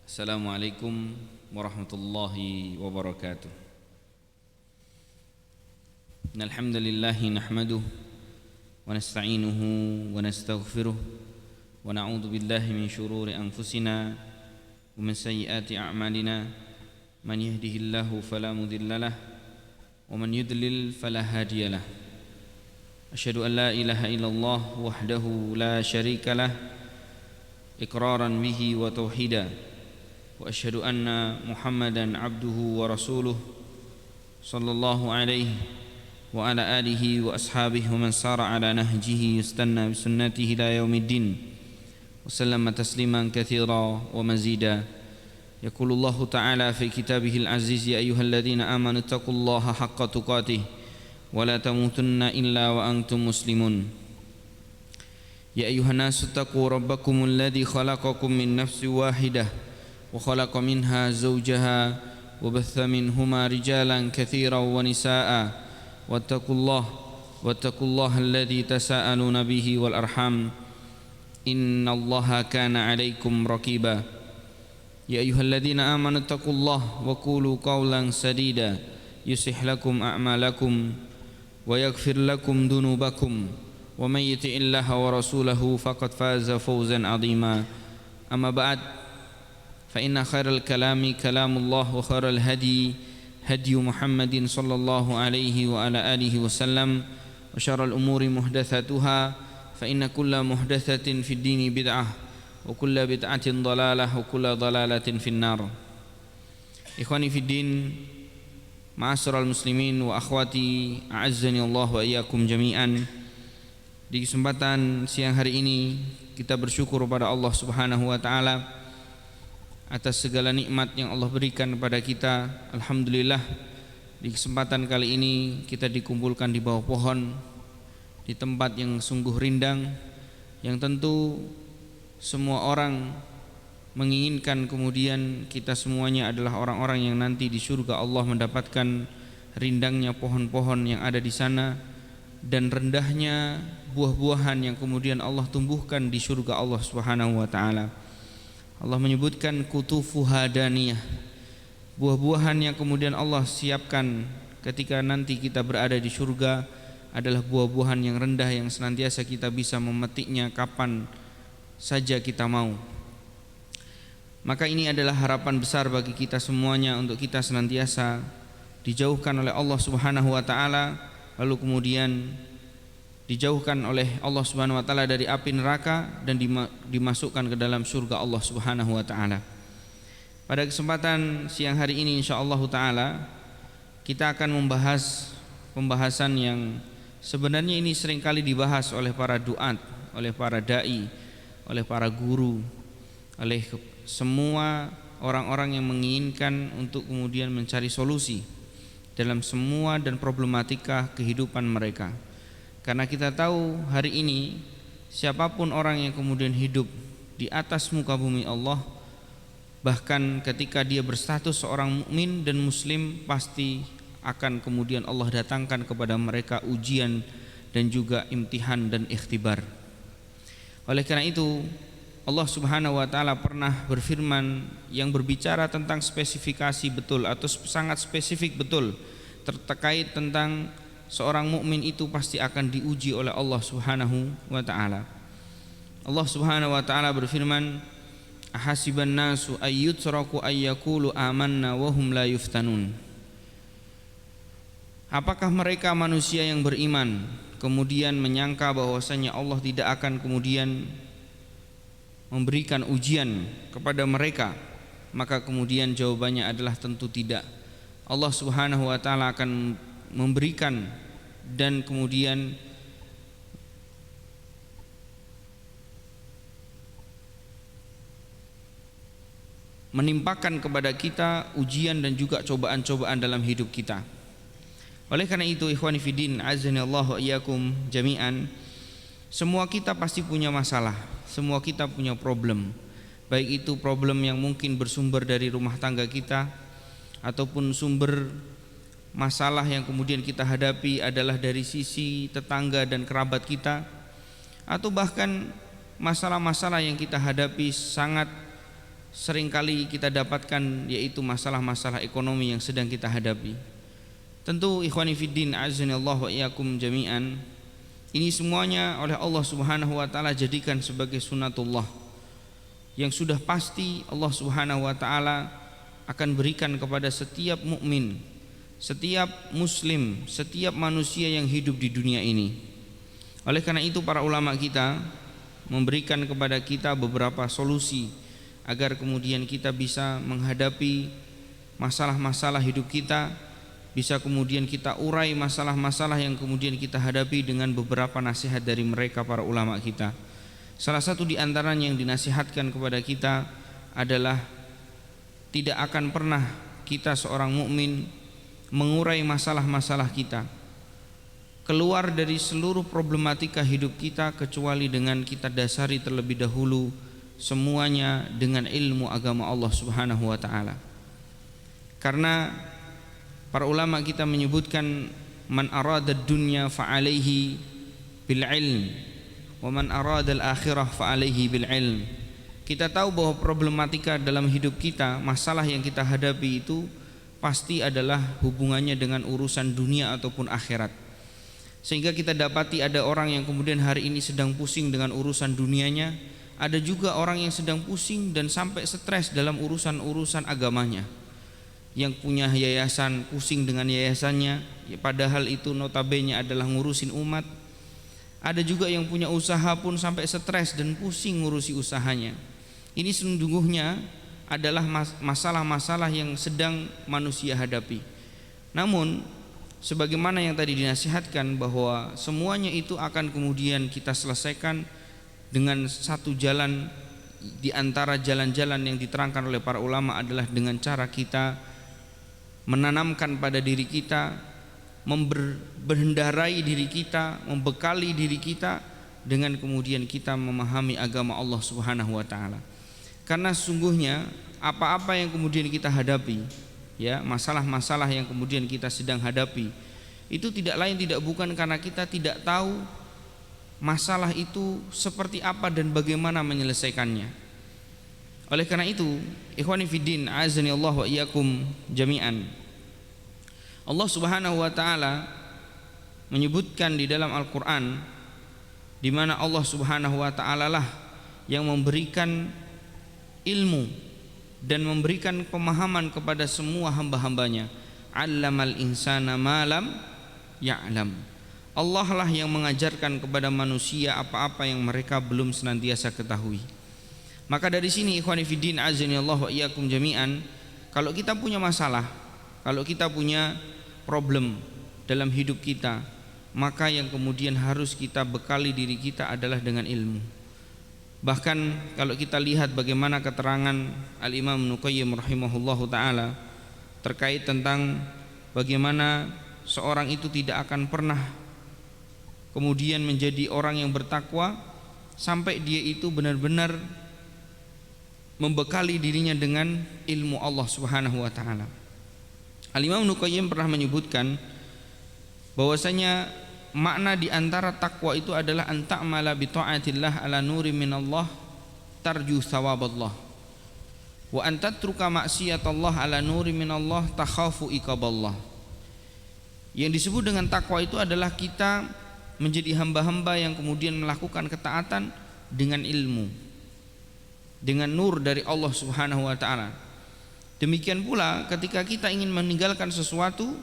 Assalamualaikum warahmatullahi wabarakatuh. Innal hamdalillah nahmaduhu wa nasta'inuhu wa nastaghfiruh wa na'udzu billahi min shururi anfusina wa min sayyiati a'malina. Man yahdihillahu fala mudilla lahu wa man yudlil fala hadiya lahu. Asyhadu an la ilaha illallah wahdahu la syarika lahu iqraran bihi wa tauhida. Wa asyhadu anna Muhammadan abduhu wa rasuluh sallallahu alaihi wa ala alihi wa ashabihi wa man sara ala nahjihi istanna bi sunnatihi ila yaumiddin wa sallama tasliman katsira wa mazida. Yaqulullahu ta'ala fi kitabihil aziz, ya ayyuhalladzina amanu taqullaha haqqa tuqatih wa la tamutunna illa wa antum muslimun. Ya ayyuhan nasu taqu rabbakumul ladzi khalaqakum min nafsin wahidah wa khalaqa minha zawjaha wa batha minhuma rijalan katsiran wa nisaa'a wattaqullaha alladzi tasaaluna bihi wal arham innallaha kana 'alaikum raqiba. Ya ayyuhalladzina amanu taqullaha wa qulu qawlan sadida yuslih lakum a'malakum wa yaghfir lakum dhunubakum wa may yuti'illaha wa rasulahu faqad faza fawzan 'azima. Amma ba'd, fa inna khairal kalami kalamullah wa khairal hadi hadi Muhammadin sallallahu alaihi wa ala alihi wasallam wa syarrul umuri muhdatsatuha fa inna kulla muhdatsatin fid dini bid'ah wa kulla bid'atin dhalalah wa kulla dhalalatin finnar. Ikhwani fid din, ma'asyiral muslimin wa akhwati, a'azzani Allah wa iyyakum jami'an. Di kesempatan siang hari ini kita bersyukur kepada Allah Subhanahu wa taala atas segala nikmat yang Allah berikan kepada kita. Alhamdulillah, di kesempatan kali ini kita dikumpulkan di bawah pohon di tempat yang sungguh rindang, yang tentu semua orang menginginkan kemudian kita semuanya adalah orang-orang yang nanti di surga Allah mendapatkan rindangnya pohon-pohon yang ada di sana dan rendahnya buah-buahan yang kemudian Allah tumbuhkan di surga Allah Subhanahu wa taala. Allah menyebutkan kutufuha daniyah, buah-buahan yang kemudian Allah siapkan ketika nanti kita berada di surga adalah buah-buahan yang rendah yang senantiasa kita bisa memetiknya kapan saja kita mau. Maka ini adalah harapan besar bagi kita semuanya untuk kita senantiasa dijauhkan oleh Allah Subhanahu wa taala, lalu kemudian dijauhkan oleh Allah Subhanahu wa taala dari api neraka dan dimasukkan ke dalam surga Allah Subhanahu wa taala. Pada kesempatan siang hari ini insyaallah taala kita akan membahas pembahasan yang sebenarnya ini seringkali dibahas oleh para duat, oleh para dai, oleh para guru, oleh semua orang-orang yang menginginkan untuk kemudian mencari solusi dalam semua dan problematika kehidupan mereka. Karena kita tahu hari ini siapapun orang yang kemudian hidup di atas muka bumi Allah, bahkan ketika dia berstatus seorang mukmin dan muslim, pasti akan kemudian Allah datangkan kepada mereka ujian dan juga imtihan dan ikhtibar. Oleh karena itu Allah Subhanahu wa taala pernah berfirman yang berbicara tentang spesifikasi betul atau sangat spesifik betul terkait tentang seorang mukmin itu pasti akan diuji oleh Allah Subhanahu wa taala. Allah Subhanahu wa taala berfirman, ahasiban nasu ayyutraku ayyaqulu amanna wa hum la yuftanun. Apakah mereka manusia yang beriman kemudian menyangka bahwasanya Allah tidak akan kemudian memberikan ujian kepada mereka? Maka kemudian jawabannya adalah tentu tidak. Allah Subhanahu wa taala akan memberikan dan kemudian menimpakan kepada kita ujian dan juga cobaan-cobaan dalam hidup kita. Oleh karena itu ikhwani fiddin, azanillahu wa iyyakum jami'an, semua kita pasti punya masalah, semua kita punya problem. Baik itu problem yang mungkin bersumber dari rumah tangga kita ataupun sumber masalah yang kemudian kita hadapi adalah dari sisi tetangga dan kerabat kita, atau bahkan masalah-masalah yang kita hadapi sangat seringkali kita dapatkan, yaitu masalah-masalah ekonomi yang sedang kita hadapi. Tentu ikhwani fiddin azanillahu wa iyyakum jami'an, ini semuanya oleh Allah Subhanahu wa taala jadikan sebagai sunatullah yang sudah pasti Allah Subhanahu wa taala akan berikan kepada setiap mukmin, setiap muslim, setiap manusia yang hidup di dunia ini. Oleh karena itu para ulama kita memberikan kepada kita beberapa solusi agar kemudian kita bisa menghadapi masalah-masalah hidup kita, bisa kemudian kita urai masalah-masalah yang kemudian kita hadapi dengan beberapa nasihat dari mereka para ulama kita. Salah satu di antaranya yang dinasihatkan kepada kita adalah tidak akan pernah kita seorang mukmin mengurai masalah-masalah kita, keluar dari seluruh problematika hidup kita, kecuali dengan kita dasari terlebih dahulu semuanya dengan ilmu agama Allah Subhanahu wa taala. Karena para ulama kita menyebutkan man arada dunya fa alaihi bil ilm wa man arada al akhirah fa alaihi bil ilm. Kita tahu bahwa problematika dalam hidup kita, masalah yang kita hadapi itu pasti adalah hubungannya dengan urusan dunia ataupun akhirat. Sehingga kita dapati ada orang yang kemudian hari ini sedang pusing dengan urusan dunianya, ada juga orang yang sedang pusing dan sampai stres dalam urusan-urusan agamanya. Yang punya yayasan pusing dengan yayasannya, ya padahal itu notabene adalah ngurusin umat. Ada juga yang punya usaha pun sampai stres dan pusing ngurusi usahanya. Ini sesungguhnya adalah masalah-masalah yang sedang manusia hadapi. Namun sebagaimana yang tadi dinasihatkan bahwa semuanya itu akan kemudian kita selesaikan dengan satu jalan di antara jalan-jalan yang diterangkan oleh para ulama adalah dengan cara kita menanamkan pada diri kita, membendarai diri kita, membekali diri kita dengan kemudian kita memahami agama Allah Subhanahu wa taala. Karena sesungguhnya apa-apa yang kemudian kita hadapi, ya, masalah-masalah yang kemudian kita sedang hadapi, itu tidak lain tidak bukan karena kita tidak tahu masalah itu seperti apa dan bagaimana menyelesaikannya. Oleh karena itu, ikhwani fiddin azani Allah wa iyyakum jami'an, Allah Subhanahu wa taala menyebutkan di dalam Al-Qur'an, di mana Allah Subhanahu wa taala lah yang memberikan ilmu dan memberikan pemahaman kepada semua hamba-hambanya. Allamal insana ma lam ya'lam. Allah lah yang mengajarkan kepada manusia apa-apa yang mereka belum senantiasa ketahui. Maka dari sini ikhwani fiddin azani Allah wa iyyakum jami'an, kalau kita punya masalah, kalau kita punya problem dalam hidup kita, maka yang kemudian harus kita bekali diri kita adalah dengan ilmu. Bahkan kalau kita lihat bagaimana keterangan Al-Imam Ibnu Qayyim rahimahullahu taala terkait tentang bagaimana seorang itu tidak akan pernah kemudian menjadi orang yang bertakwa sampai dia itu benar-benar membekali dirinya dengan ilmu Allah Subhanahu wa taala. Al-Imam Ibnu Qayyim pernah menyebutkan bahwasanya makna di antara takwa itu adalah anta'mala bi ta'atillah ala nuri minallah tarju thawaballah wa antatruka maksiatallah ala nuri minallah takhafu iqaballah. Yang disebut dengan takwa itu adalah kita menjadi hamba-hamba yang kemudian melakukan ketaatan dengan ilmu, dengan nur dari Allah Subhanahu wa taala. Demikian pula ketika kita ingin meninggalkan sesuatu,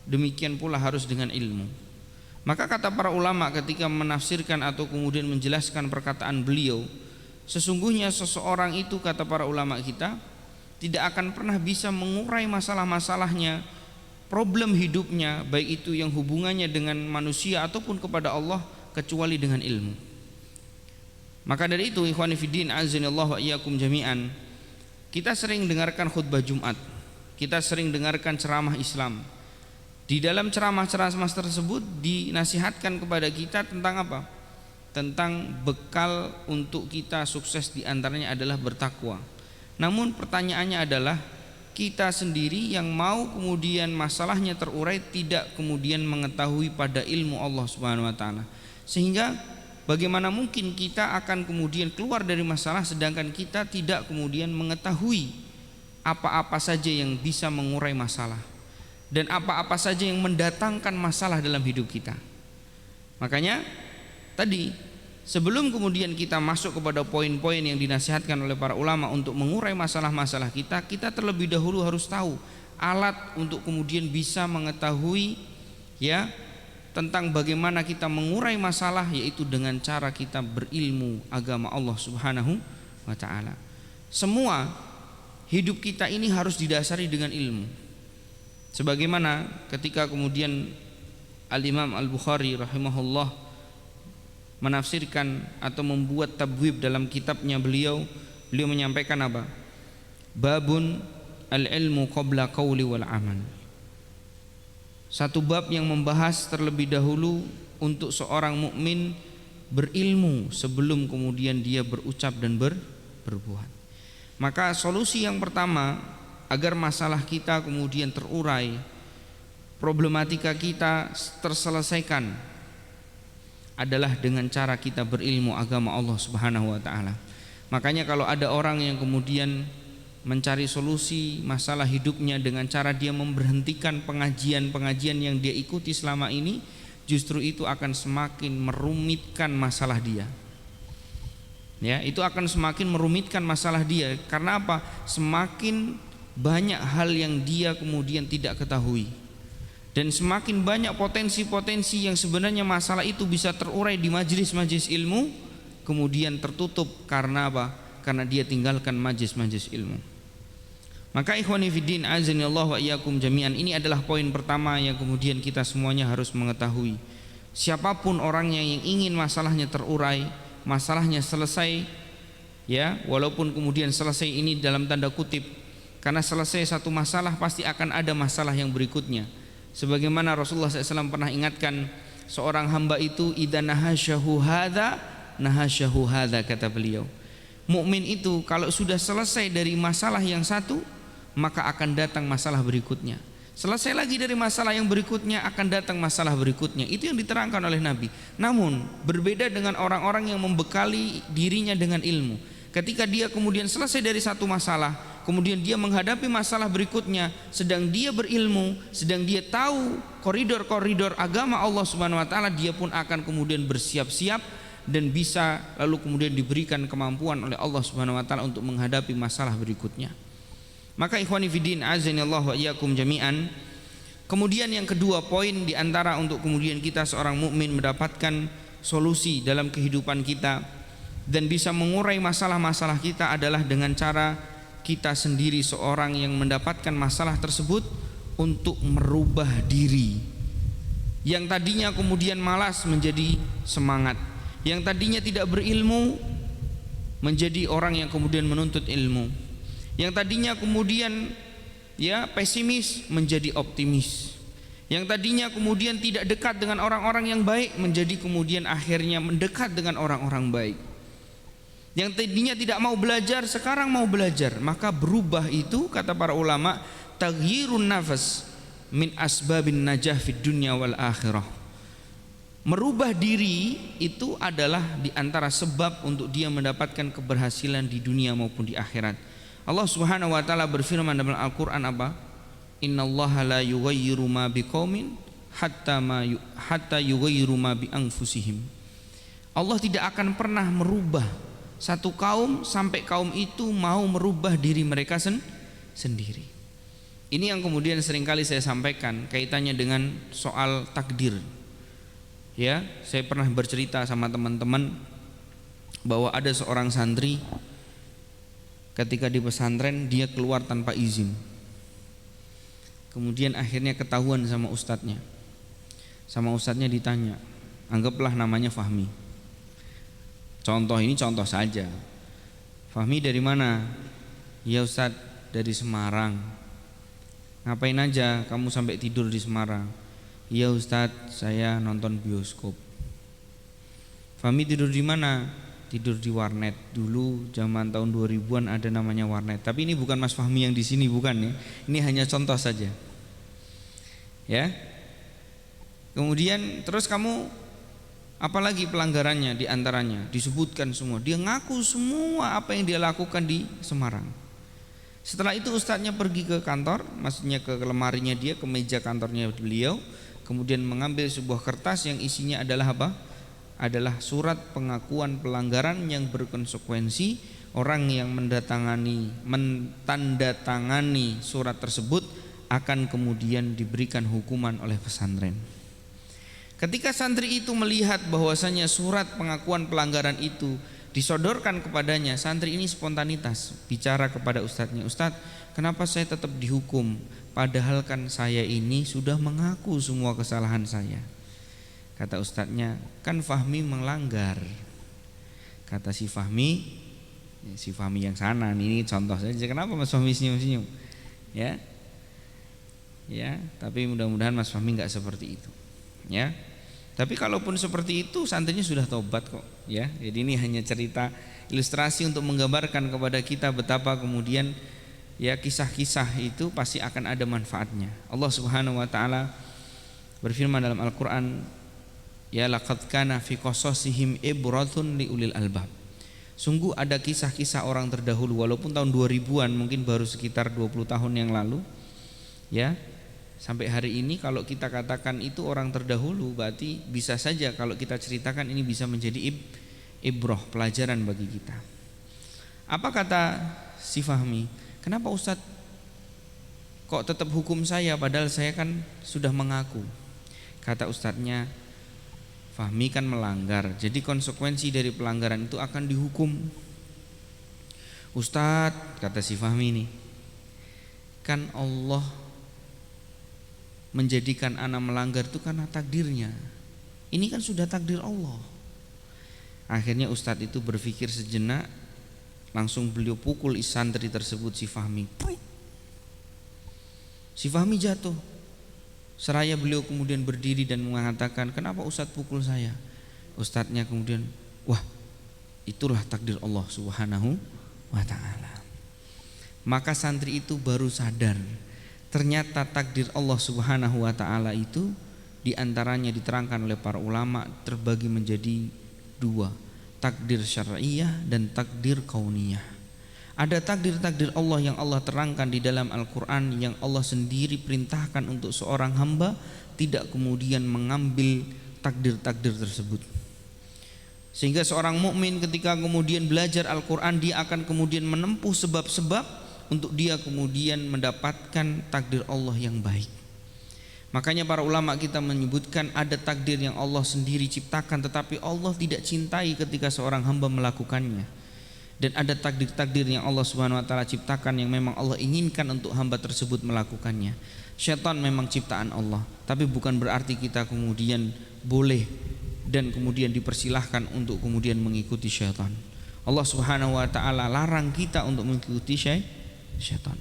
demikian pula harus dengan ilmu. Maka kata para ulama ketika menafsirkan atau kemudian menjelaskan perkataan beliau, sesungguhnya seseorang itu, kata para ulama kita, tidak akan pernah bisa mengurai masalah-masalahnya, problem hidupnya, baik itu yang hubungannya dengan manusia ataupun kepada Allah, kecuali dengan ilmu. Maka dari itu ikhwani fiddin azanillahu wa iyyakum jami'an, kita sering dengarkan khutbah Jumat, kita sering dengarkan ceramah Islam. Di dalam ceramah-ceramah tersebut dinasihatkan kepada kita tentang apa? Tentang bekal untuk kita sukses, di antaranya adalah bertakwa. Namun pertanyaannya adalah kita sendiri yang mau kemudian masalahnya terurai tidak kemudian mengetahui pada ilmu Allah Subhanahu wa taala. Sehingga bagaimana mungkin kita akan kemudian keluar dari masalah sedangkan kita tidak kemudian mengetahui apa-apa saja yang bisa mengurai masalah dan apa-apa saja yang mendatangkan masalah dalam hidup kita. Makanya tadi sebelum kemudian kita masuk kepada poin-poin yang dinasihatkan oleh para ulama untuk mengurai masalah-masalah kita, kita terlebih dahulu harus tahu alat untuk kemudian bisa mengetahui ya tentang bagaimana kita mengurai masalah, yaitu dengan cara kita berilmu agama Allah Subhanahu wa taala. Semua hidup kita ini harus didasari dengan ilmu. Sebagaimana ketika kemudian Al-Imam Al-Bukhari rahimahullah menafsirkan atau membuat tabwib dalam kitabnya beliau menyampaikan apa? Babun al-ilmu qabla qawli wal amal. Satu bab yang membahas terlebih dahulu untuk seorang mukmin berilmu sebelum kemudian dia berucap dan berbuat. Maka solusi yang pertama agar masalah kita kemudian terurai, problematika kita terselesaikan adalah dengan cara kita berilmu agama Allah Subhanahu wa taala. Makanya kalau ada orang yang kemudian mencari solusi masalah hidupnya dengan cara dia memberhentikan pengajian-pengajian yang dia ikuti selama ini, justru itu akan semakin merumitkan masalah dia. Ya, itu akan semakin merumitkan masalah dia. Karena apa? Semakin banyak hal yang dia kemudian tidak ketahui. Dan semakin banyak potensi-potensi yang sebenarnya masalah itu bisa terurai di majelis-majelis ilmu, kemudian tertutup karena apa? Karena dia tinggalkan majelis-majelis ilmu. Maka ikhwani fiddin azanillahu wa iyyakum jami'an, ini adalah poin pertama yang kemudian kita semuanya harus mengetahui. Siapapun orangnya yang ingin masalahnya terurai, masalahnya selesai, ya, walaupun kemudian selesai ini dalam tanda kutip, karena selesai satu masalah pasti akan ada masalah yang berikutnya. Sebagaimana Rasulullah SAW pernah ingatkan, seorang hamba itu idza nahasyahu hadza nahasyahu hadza, kata beliau. Mukmin itu kalau sudah selesai dari masalah yang satu, maka akan datang masalah berikutnya. Selesai lagi dari masalah yang berikutnya, akan datang masalah berikutnya. Itu yang diterangkan oleh Nabi. Namun berbeda dengan orang-orang yang membekali dirinya dengan ilmu. Ketika dia kemudian selesai dari satu masalah, kemudian dia menghadapi masalah berikutnya, sedang dia berilmu, sedang dia tahu koridor-koridor agama Allah Subhanahu wa taala, dia pun akan kemudian bersiap-siap dan bisa lalu kemudian diberikan kemampuan oleh Allah Subhanahu wa taala untuk menghadapi masalah berikutnya. Maka ikhwani fiddin azanillahu wa iyyakum jami'an, kemudian yang kedua poin di antara untuk kemudian kita seorang mukmin mendapatkan solusi dalam kehidupan kita dan bisa mengurai masalah-masalah kita adalah dengan cara kita sendiri seorang yang mendapatkan masalah tersebut untuk merubah diri. Yang tadinya kemudian malas menjadi semangat, yang tadinya tidak berilmu menjadi orang yang kemudian menuntut ilmu, yang tadinya kemudian ya pesimis menjadi optimis, yang tadinya kemudian tidak dekat dengan orang-orang yang baik menjadi kemudian akhirnya mendekat dengan orang-orang baik, yang tadinya tidak mau belajar sekarang mau belajar. Maka berubah itu, kata para ulama, taghyirun nafas min asbabin najah fid dunya wal akhirah. Merubah diri itu adalah di antara sebab untuk dia mendapatkan keberhasilan di dunia maupun di akhirat. Allah Subhanahu wa taala berfirman dalam Al-Qur'an apa? Innallaha la yughayyiru ma biqaumin hatta yughayyiru ma bi anfusihim. Allah tidak akan pernah merubah satu kaum sampai kaum itu mau merubah diri mereka sendiri. Ini yang kemudian seringkali saya sampaikan kaitannya dengan soal takdir. Ya, saya pernah bercerita sama teman-teman bahwa ada seorang santri ketika di pesantren dia keluar tanpa izin. Kemudian akhirnya ketahuan sama ustadznya. Sama ustadznya ditanya, anggaplah namanya Fahmi. Contoh ini contoh saja. Fahmi dari mana? Ya ustadz, dari Semarang. Ngapain aja kamu sampai tidur di Semarang? Ya ustadz, saya nonton bioskop. Fahmi tidur di mana? Tidur di warnet. Dulu zaman tahun 2000-an ada namanya warnet. Tapi ini bukan Mas Fahmi yang di sini, bukan ya. Ini hanya contoh saja. Ya. Kemudian terus kamu Apalagi pelanggarannya diantaranya disebutkan semua. Dia ngaku semua apa yang dia lakukan di Semarang. Setelah itu ustadznya pergi ke kantor, maksudnya ke lemarinya dia, ke meja kantornya beliau, kemudian mengambil sebuah kertas yang isinya adalah apa? Adalah surat pengakuan pelanggaran yang berkonsekuensi. Orang yang mentandatangani surat tersebut akan kemudian diberikan hukuman oleh pesantren. Ketika santri itu melihat bahwasanya surat pengakuan pelanggaran itu disodorkan kepadanya, santri ini spontanitas bicara kepada ustadznya, "Ustadz, kenapa saya tetap dihukum? Padahal kan saya ini sudah mengaku semua kesalahan saya." Kata ustadznya, "Kan Fahmi melanggar." Kata si Fahmi yang sana, ini contoh saja. Kenapa Mas Fahmi senyum-senyum? Ya, tapi mudah-mudahan Mas Fahmi nggak seperti itu. Ya, tapi kalaupun seperti itu, santrinya sudah tobat kok. Ya, jadi ini hanya cerita ilustrasi untuk menggambarkan kepada kita betapa kemudian ya kisah-kisah itu pasti akan ada manfaatnya. Allah Subhanahu Wa Taala berfirman dalam Al-Quran, "Ya laqad kana fi qasasihim ibratun liulil albab." Sungguh ada kisah-kisah orang terdahulu, walaupun tahun 2000-an mungkin baru sekitar 20 tahun yang lalu. Ya, sampai hari ini kalau kita katakan itu orang terdahulu, berarti bisa saja kalau kita ceritakan ini bisa menjadi ibroh, pelajaran bagi kita. Apa kata si Fahmi? "Kenapa Ustadz kok tetap hukum saya padahal saya kan sudah mengaku?" Kata ustadznya, "Fahmi kan melanggar, jadi konsekuensi dari pelanggaran itu akan dihukum." "Ustadz," kata si Fahmi ini, "kan Allah menjadikan anak melanggar itu karena takdirnya. Ini kan sudah takdir Allah." Akhirnya ustadz itu berpikir sejenak, langsung beliau pukul santri tersebut, si Fahmi. Si Fahmi jatuh. Seraya beliau kemudian berdiri dan mengatakan, "Kenapa Ustadz pukul saya?" Ustadznya kemudian, "Wah, itulah takdir Allah Subhanahu wa Ta'ala." Maka santri itu baru sadar, ternyata takdir Allah Subhanahu wa Ta'ala itu diantaranya diterangkan oleh para ulama terbagi menjadi dua, takdir syar'iyah dan takdir kauniyah. Ada takdir-takdir Allah yang Allah terangkan di dalam Al-Quran, yang Allah sendiri perintahkan untuk seorang hamba tidak kemudian mengambil takdir-takdir tersebut. Sehingga seorang mukmin ketika kemudian belajar Al-Quran, dia akan kemudian menempuh sebab-sebab untuk dia kemudian mendapatkan takdir Allah yang baik. Makanya para ulama kita menyebutkan ada takdir yang Allah sendiri ciptakan, tetapi Allah tidak cintai ketika seorang hamba melakukannya. Dan ada takdir-takdir yang Allah Subhanahu wa Ta'ala ciptakan yang memang Allah inginkan untuk hamba tersebut melakukannya. Syaitan memang ciptaan Allah, tapi bukan berarti kita kemudian boleh dan kemudian dipersilahkan untuk kemudian mengikuti syaitan. Allah Subhanahu wa Ta'ala larang kita untuk mengikuti syaitan.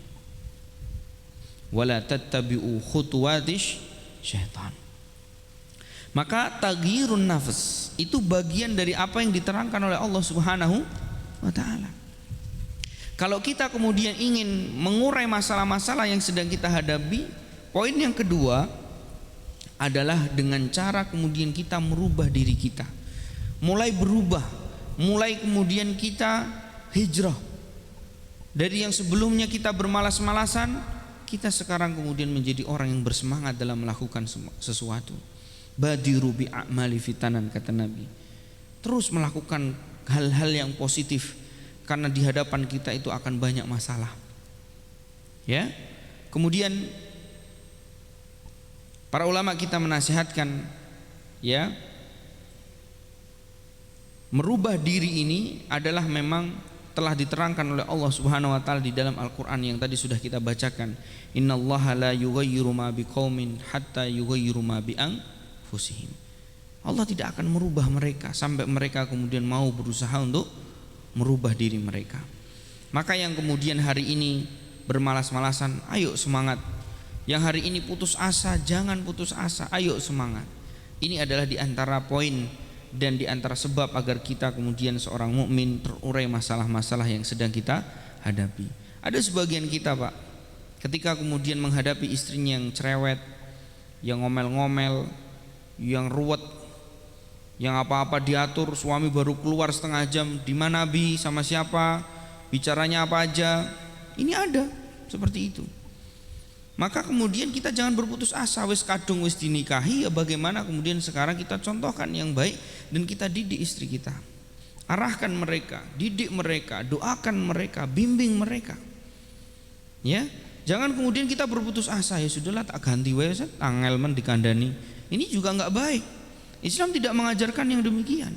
Wala tattabi'u khutuwatish syaitan. Maka taghyirun nafs itu bagian dari apa yang diterangkan oleh Allah Subhanahu wa Ta'ala. Kalau kita kemudian ingin mengurai masalah-masalah yang sedang kita hadapi, poin yang kedua adalah dengan cara kemudian kita merubah diri kita, mulai berubah, mulai kemudian kita hijrah dari yang sebelumnya kita bermalas-malasan, kita sekarang kemudian menjadi orang yang bersemangat dalam melakukan sesuatu. Badiru bi a'mali fitanan, kata Nabi. Terus melakukan hal-hal yang positif, karena di hadapan kita itu akan banyak masalah. Ya. Kemudian para ulama kita menasihatkan, ya, merubah diri ini adalah memang telah diterangkan oleh Allah Subhanahu wa Ta'ala di dalam Al-Qur'an yang tadi sudah kita bacakan. Innallaha la yughayyiru ma biqaumin hatta yughayyiru ma bi anfusihim. Allah tidak akan merubah mereka sampai mereka kemudian mau berusaha untuk merubah diri mereka. Maka yang kemudian hari ini bermalas-malasan, ayo semangat. Yang hari ini putus asa, jangan putus asa, ayo semangat. Ini adalah di antara poin dan di antara sebab agar kita kemudian seorang mukmin terurai masalah-masalah yang sedang kita hadapi. Ada sebagian kita, Pak, ketika kemudian menghadapi istrinya yang cerewet, yang ngomel-ngomel, yang ruwet, yang apa-apa diatur, suami baru keluar setengah jam, di mana Nabi, sama siapa, bicaranya apa aja. Ini ada seperti itu. Maka kemudian kita jangan berputus asa, wis kadung wis dinikahi, ya bagaimana kemudian sekarang kita contohkan yang baik dan kita didik istri kita. Arahkan mereka, didik mereka, doakan mereka, bimbing mereka. Ya, jangan kemudian kita berputus asa, ya sudahlah tak ganti wae, tangel men dikandani. Ini juga enggak baik. Islam tidak mengajarkan yang demikian.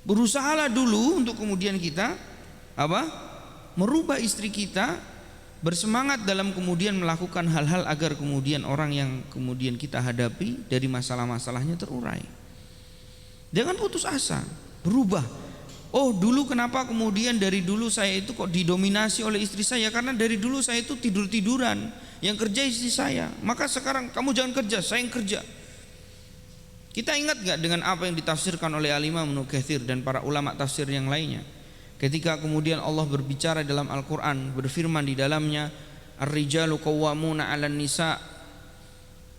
Berusahalah dulu untuk kemudian kita merubah istri kita, bersemangat dalam kemudian melakukan hal-hal agar kemudian orang yang kemudian kita hadapi dari masalah-masalahnya terurai. Jangan putus asa, berubah. Oh, dulu kenapa kemudian dari dulu saya itu kok didominasi oleh istri saya? Karena dari dulu saya itu tidur-tiduran, yang kerja istri saya. Maka sekarang kamu jangan kerja, saya yang kerja. Kita ingat gak dengan apa yang ditafsirkan oleh Al-Imam Ibnu Katsir dan para ulama tafsir yang lainnya? Ketika kemudian Allah berbicara dalam Al-Quran, berfirman di dalamnya, Ar-rijalu qawwamuna 'alan nisa.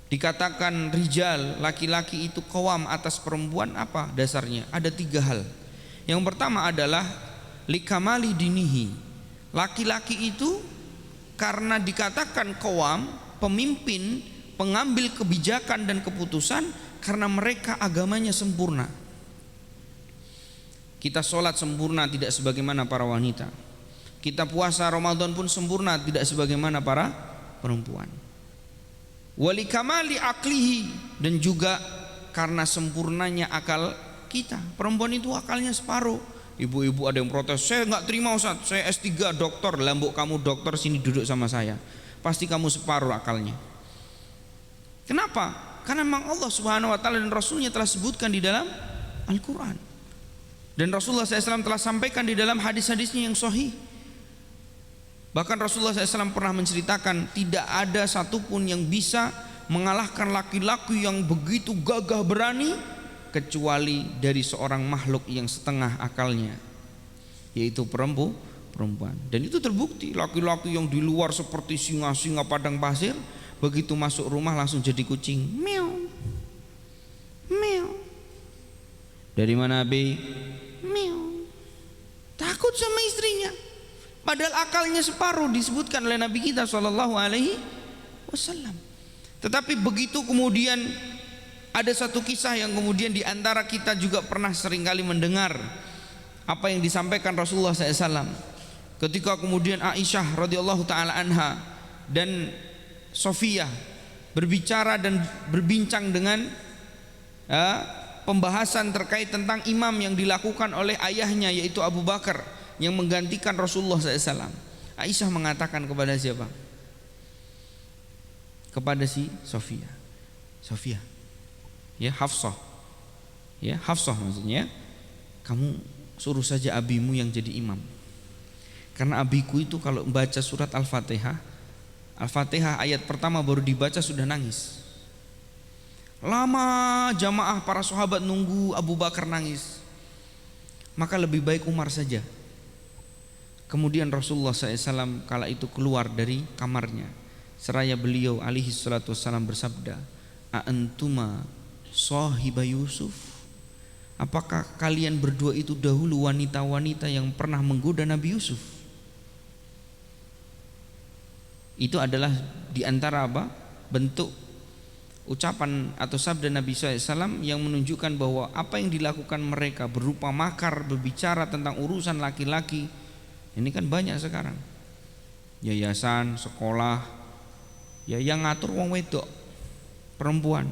Dikatakan rijal, laki-laki itu qawam atas perempuan, apa dasarnya? Ada 3 hal. Yang pertama adalah likamali dinihi. Laki-laki itu karena dikatakan qawam, pemimpin, pengambil kebijakan dan keputusan, karena mereka agamanya sempurna. Kita sholat sempurna tidak sebagaimana para wanita. Kita puasa Ramadan pun sempurna tidak sebagaimana para perempuan. Wali kamali aklihi, dan juga karena sempurnanya akal kita. Perempuan itu akalnya separuh. Ibu-ibu ada yang protes, saya nggak terima Ustaz, saya S3 dokter, lambuk kamu dokter sini duduk sama saya. Pasti kamu separuh akalnya. Kenapa? Karena memang Allah Subhanahu wa taala dan Rasulnya telah sebutkan di dalam Al-Quran. Dan Rasulullah SAW telah sampaikan di dalam hadis-hadisnya yang sahih. Bahkan Rasulullah SAW pernah menceritakan tidak ada satupun yang bisa mengalahkan laki-laki yang begitu gagah berani kecuali dari seorang makhluk yang setengah akalnya, yaitu perempuan. Dan itu terbukti, laki-laki yang di luar seperti singa-singa padang pasir, begitu masuk rumah langsung jadi kucing. Meow, meow. Dari mana Abi? Meow. Takut sama istrinya. Padahal akalnya separuh, disebutkan oleh Nabi kita Shallallahu Alaihi Wasallam. Tetapi begitu kemudian ada satu kisah yang kemudian diantara kita juga pernah seringkali mendengar apa yang disampaikan Rasulullah SAW. Ketika kemudian Aisyah radhiyallahu taala anha dan Sofiyah berbicara dan berbincang dengan pembahasan terkait tentang imam yang dilakukan oleh ayahnya, yaitu Abu Bakar, yang menggantikan Rasulullah SAW. Aisyah mengatakan kepada siapa? Kepada si Sofiyah. Ya, Hafsah. Ya, Hafsah maksudnya, kamu suruh saja abimu yang jadi imam. Karena abiku itu kalau membaca surat Al-Fatihah ayat pertama baru dibaca sudah nangis. Lama jamaah para sahabat nunggu Abu Bakar nangis. Maka lebih baik Umar saja. Kemudian Rasulullah SAW kala itu keluar dari kamarnya. Seraya beliau alaihi salatu wassalam bersabda, A'antuma sahiba Yusuf. Apakah kalian berdua itu dahulu wanita-wanita yang pernah menggoda Nabi Yusuf? Itu adalah diantara bentuk ucapan atau sabda Nabi SAW yang menunjukkan bahwa apa yang dilakukan mereka berupa makar, berbicara tentang urusan laki-laki, ini kan banyak sekarang. Yayasan, sekolah, ya yang ngatur wong wedok, perempuan.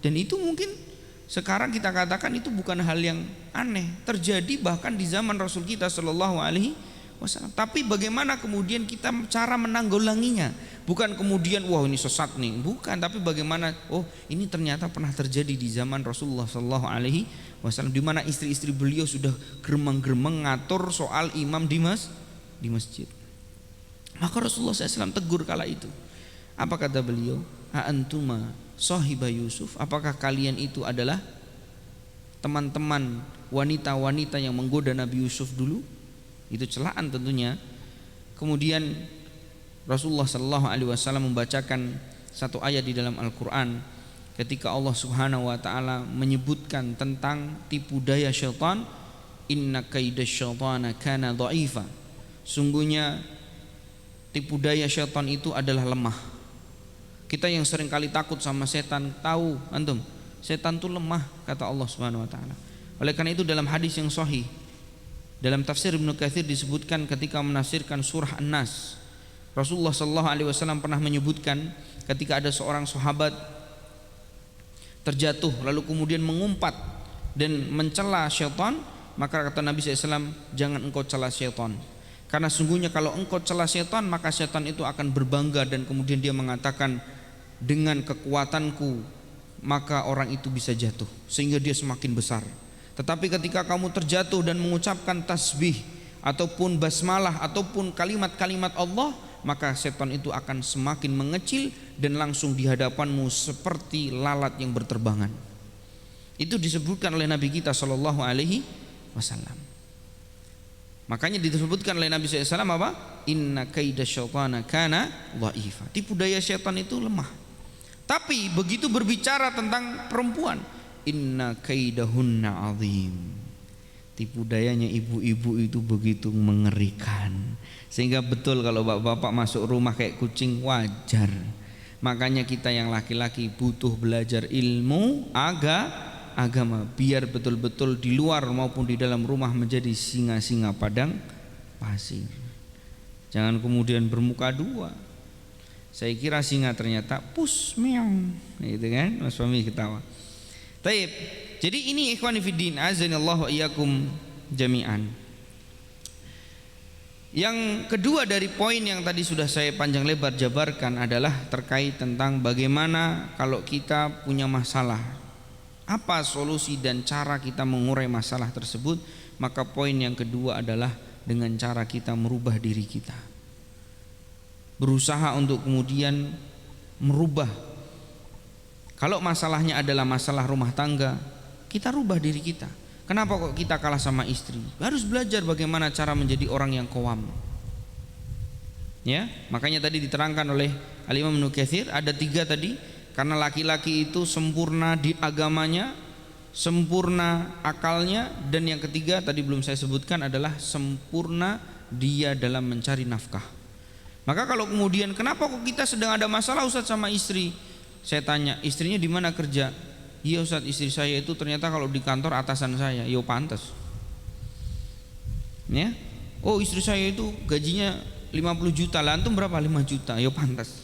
Dan itu mungkin sekarang kita katakan itu bukan hal yang aneh, terjadi bahkan di zaman Rasul kita Shallallahu Alaihi Wasallam. Tapi bagaimana kemudian kita cara menanggulanginya? Bukan kemudian wah ini sesat nih, bukan. Tapi bagaimana? Oh ini ternyata pernah terjadi di zaman Rasulullah Shallallahu Alaihi Wasallam, di mana istri-istri beliau sudah geremeng-geremeng ngatur soal imam di masjid. Maka Rasulullah SAW tegur kala itu. Apa kata beliau? A'antuma sahiba Yusuf. Apakah kalian itu adalah teman-teman wanita-wanita yang menggoda Nabi Yusuf dulu? Itu celaan tentunya. Kemudian Rasulullah sallallahu alaihi wasallam membacakan satu ayat di dalam Al-Qur'an, ketika Allah Subhanahu wa taala menyebutkan tentang tipu daya syaitan, inna kaidasyaitana kana dha'ifa. Sungguhnya tipu daya syaitan itu adalah lemah. Kita yang sering kali takut sama setan, tahu antum, setan itu lemah kata Allah Subhanahu wa taala. Oleh karena itu dalam hadis yang sahih, dalam tafsir Ibnu Katsir disebutkan ketika menafsirkan surah An-Nas, Rasulullah sallallahu alaihi wasallam pernah menyebutkan ketika ada seorang sahabat terjatuh lalu kemudian mengumpat dan mencela syaitan, maka kata Nabi SAW, jangan engkau cela syaitan, karena sungguhnya kalau engkau cela syaitan maka syaitan itu akan berbangga dan kemudian dia mengatakan, dengan kekuatanku maka orang itu bisa jatuh sehingga dia semakin besar. Tetapi ketika kamu terjatuh dan mengucapkan tasbih ataupun basmalah ataupun kalimat-kalimat Allah, maka setan itu akan semakin mengecil dan langsung di hadapanmu seperti lalat yang berterbangan. Itu disebutkan oleh Nabi kita sallallahu alaihi wasallam. Makanya disebutkan oleh Nabi SAW apa? Inna kaidasyaitana kana dha'ifa. Tipu daya syaitan itu lemah. Tapi begitu berbicara tentang perempuan, inna kaidahunna azim. Tipu dayanya ibu-ibu itu begitu mengerikan, sehingga betul kalau bapak-bapak masuk rumah kayak kucing wajar. Makanya kita yang laki-laki butuh belajar ilmu agama biar betul-betul di luar maupun di dalam rumah menjadi singa-singa padang pasir. Jangan kemudian bermuka dua. Saya kira singa ternyata pus meong, gitu kan? Mas Fahmi ketawa. Taib. Jadi ini ikhwani fiddin, azanillahu wa iyyakum jami'an. Yang kedua dari poin yang tadi sudah saya panjang lebar jabarkan adalah terkait tentang bagaimana kalau kita punya masalah, apa solusi dan cara kita mengurai masalah tersebut. Maka poin yang kedua adalah dengan cara kita merubah diri kita, berusaha untuk kemudian merubah. Kalau masalahnya adalah masalah rumah tangga, kita rubah diri kita. Kenapa kok kita kalah sama istri? Harus belajar bagaimana cara menjadi orang yang qawam. Ya, makanya tadi diterangkan oleh Al-Imam Ibnu Katsir ada 3 tadi. Karena laki-laki itu sempurna di agamanya, sempurna akalnya, dan yang ketiga tadi belum saya sebutkan adalah sempurna dia dalam mencari nafkah. Maka kalau kemudian kenapa kok kita sedang ada masalah Ustaz sama istri? Saya tanya, istrinya di mana kerja? Iya Ustaz, istri saya itu ternyata kalau di kantor atasan saya. Yo pantas. Ya. Oh, istri saya itu gajinya 50 juta. Lah antum berapa? 5 juta. Yo pantas.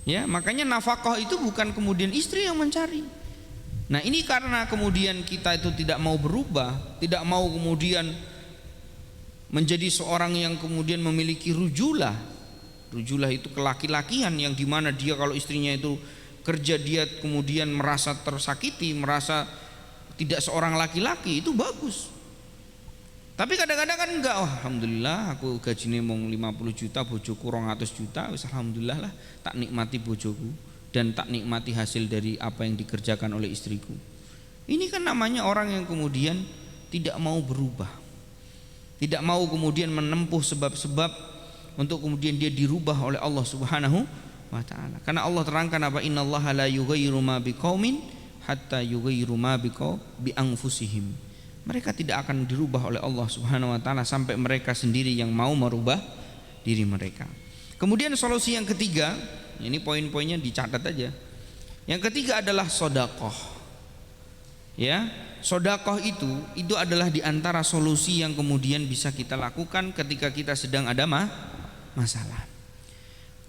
Ya, makanya nafkah itu bukan kemudian istri yang mencari. Nah, ini karena kemudian kita itu tidak mau berubah, tidak mau kemudian menjadi seorang yang kemudian memiliki rujulah. Rujulah itu kelaki-lakian yang dimana dia kalau istrinya itu kerja dia kemudian merasa tersakiti, merasa tidak seorang laki-laki, itu bagus. Tapi kadang-kadang kan enggak, oh, alhamdulillah aku gajinya mau 50 juta, bojoku 200 juta, wis alhamdulillah lah, tak nikmati bojoku dan tak nikmati hasil dari apa yang dikerjakan oleh istriku. Ini kan namanya orang yang kemudian tidak mau berubah, tidak mau kemudian menempuh sebab-sebab untuk kemudian dia dirubah oleh Allah Subhanahu wa taala. Karena Allah terangkan apa? Innallaha la yughayyiru ma biqaumin hatta yughayyiru ma bi anfusihim. Mereka tidak akan dirubah oleh Allah Subhanahu wa taala sampai mereka sendiri yang mau merubah diri mereka. Kemudian solusi yang ketiga, ini poin-poinnya dicatat aja. Yang ketiga adalah sedekah. Ya, sedekah itu adalah diantara solusi yang kemudian bisa kita lakukan ketika kita sedang ada masalah.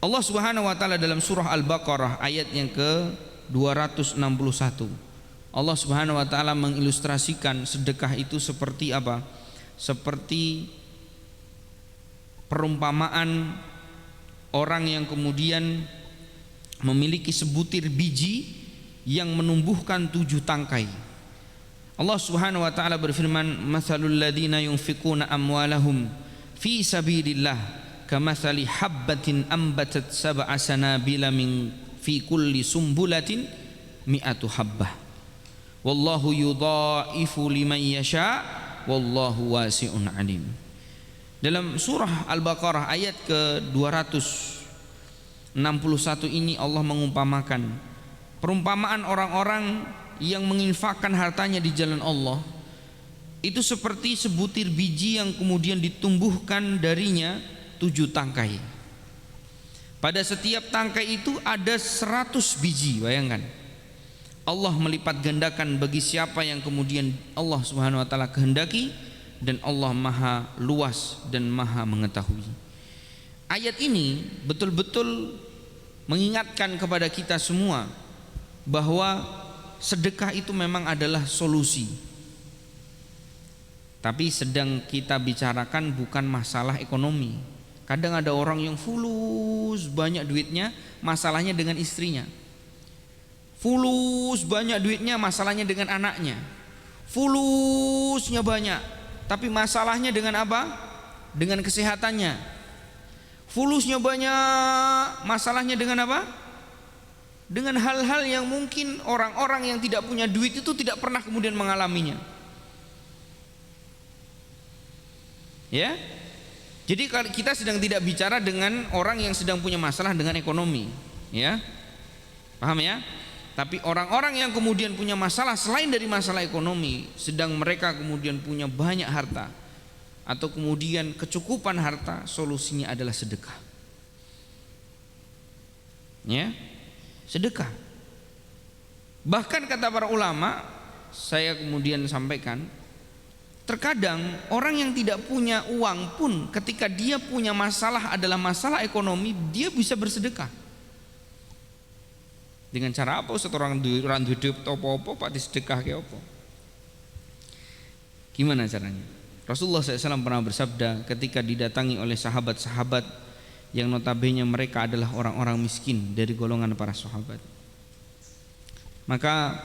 Allah Subhanahu wa taala dalam surah Al-Baqarah ayat yang ke-261, Allah Subhanahu wa taala mengilustrasikan sedekah itu seperti apa? Seperti perumpamaan orang yang kemudian memiliki sebutir biji yang menumbuhkan 7 tangkai. Allah Subhanahu wa taala berfirman, "Matsalul ladzina yunfiquna amwalahum fi sabilillah kamatsali habbatin ambatat sab'a sanabila min fi kulli sumbulatin mi'atu habbah. Wallahu yudha'ifu liman yasha wallahu wasi'un alim." Dalam surah Al-Baqarah ayat ke-261 ini Allah mengumpamakan Perumpamaan orang-orang yang menginfakkan hartanya di jalan Allah itu seperti sebutir biji yang kemudian ditumbuhkan darinya 7 tangkai. Pada setiap tangkai itu ada 100 biji, bayangkan. Allah melipat gandakan bagi siapa yang kemudian Allah Subhanahu wa taala kehendaki, dan Allah Maha luas dan Maha mengetahui. Ayat ini betul-betul mengingatkan kepada kita semua bahwa sedekah itu memang adalah solusi. Tapi sedang kita bicarakan bukan masalah ekonomi. Kadang ada orang yang fulus banyak duitnya, masalahnya dengan istrinya. Fulus banyak duitnya, masalahnya dengan anaknya. Fulusnya banyak, tapi masalahnya dengan apa? Dengan kesehatannya. Fulusnya banyak, masalahnya dengan apa? Dengan hal-hal yang mungkin orang-orang yang tidak punya duit itu tidak pernah kemudian mengalaminya. Ya, jadi kita sedang tidak bicara dengan orang yang sedang punya masalah dengan ekonomi, ya, paham ya? Tapi orang-orang yang kemudian punya masalah selain dari masalah ekonomi, sedang mereka kemudian punya banyak harta atau kemudian kecukupan harta, solusinya adalah sedekah. Ya, sedekah. Bahkan kata para ulama, saya kemudian sampaikan, terkadang orang yang tidak punya uang pun ketika dia punya masalah adalah masalah ekonomi, dia bisa bersedekah. Dengan cara apa? Ustaz, orang hidup apa-apa pak disedekah ke apa? Gimana caranya? Rasulullah SAW pernah bersabda ketika didatangi oleh sahabat-sahabat yang notabene mereka adalah orang-orang miskin dari golongan para sahabat. Maka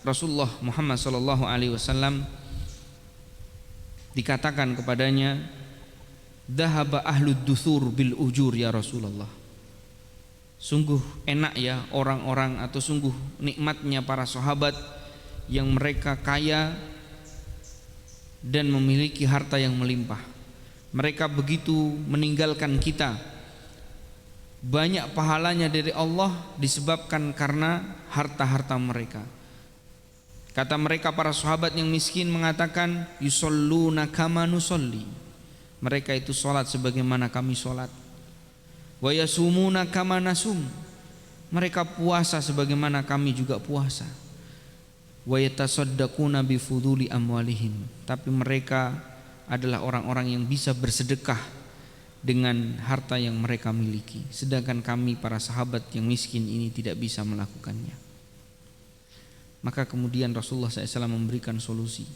Rasulullah Muhammad SAW dikatakan kepadanya, "Dhahaba ahlud duthur bil ujur ya Rasulullah." Sungguh enak ya orang-orang, atau sungguh nikmatnya para sahabat yang mereka kaya dan memiliki harta yang melimpah. Mereka begitu meninggalkan kita, banyak pahalanya dari Allah disebabkan karena harta-harta mereka. Kata mereka para sahabat yang miskin mengatakan, yusalluna kama nusalli. Mereka itu salat sebagaimana kami salat. Wa yasumuna kama nasum. Mereka puasa sebagaimana kami juga puasa. Wa yatasaddaquna bi fuduli amwalihim. Tapi mereka adalah orang-orang yang bisa bersedekah dengan harta yang mereka miliki, sedangkan kami para sahabat yang miskin ini tidak bisa melakukannya. Maka kemudian Rasulullah SAW memberikan solusi.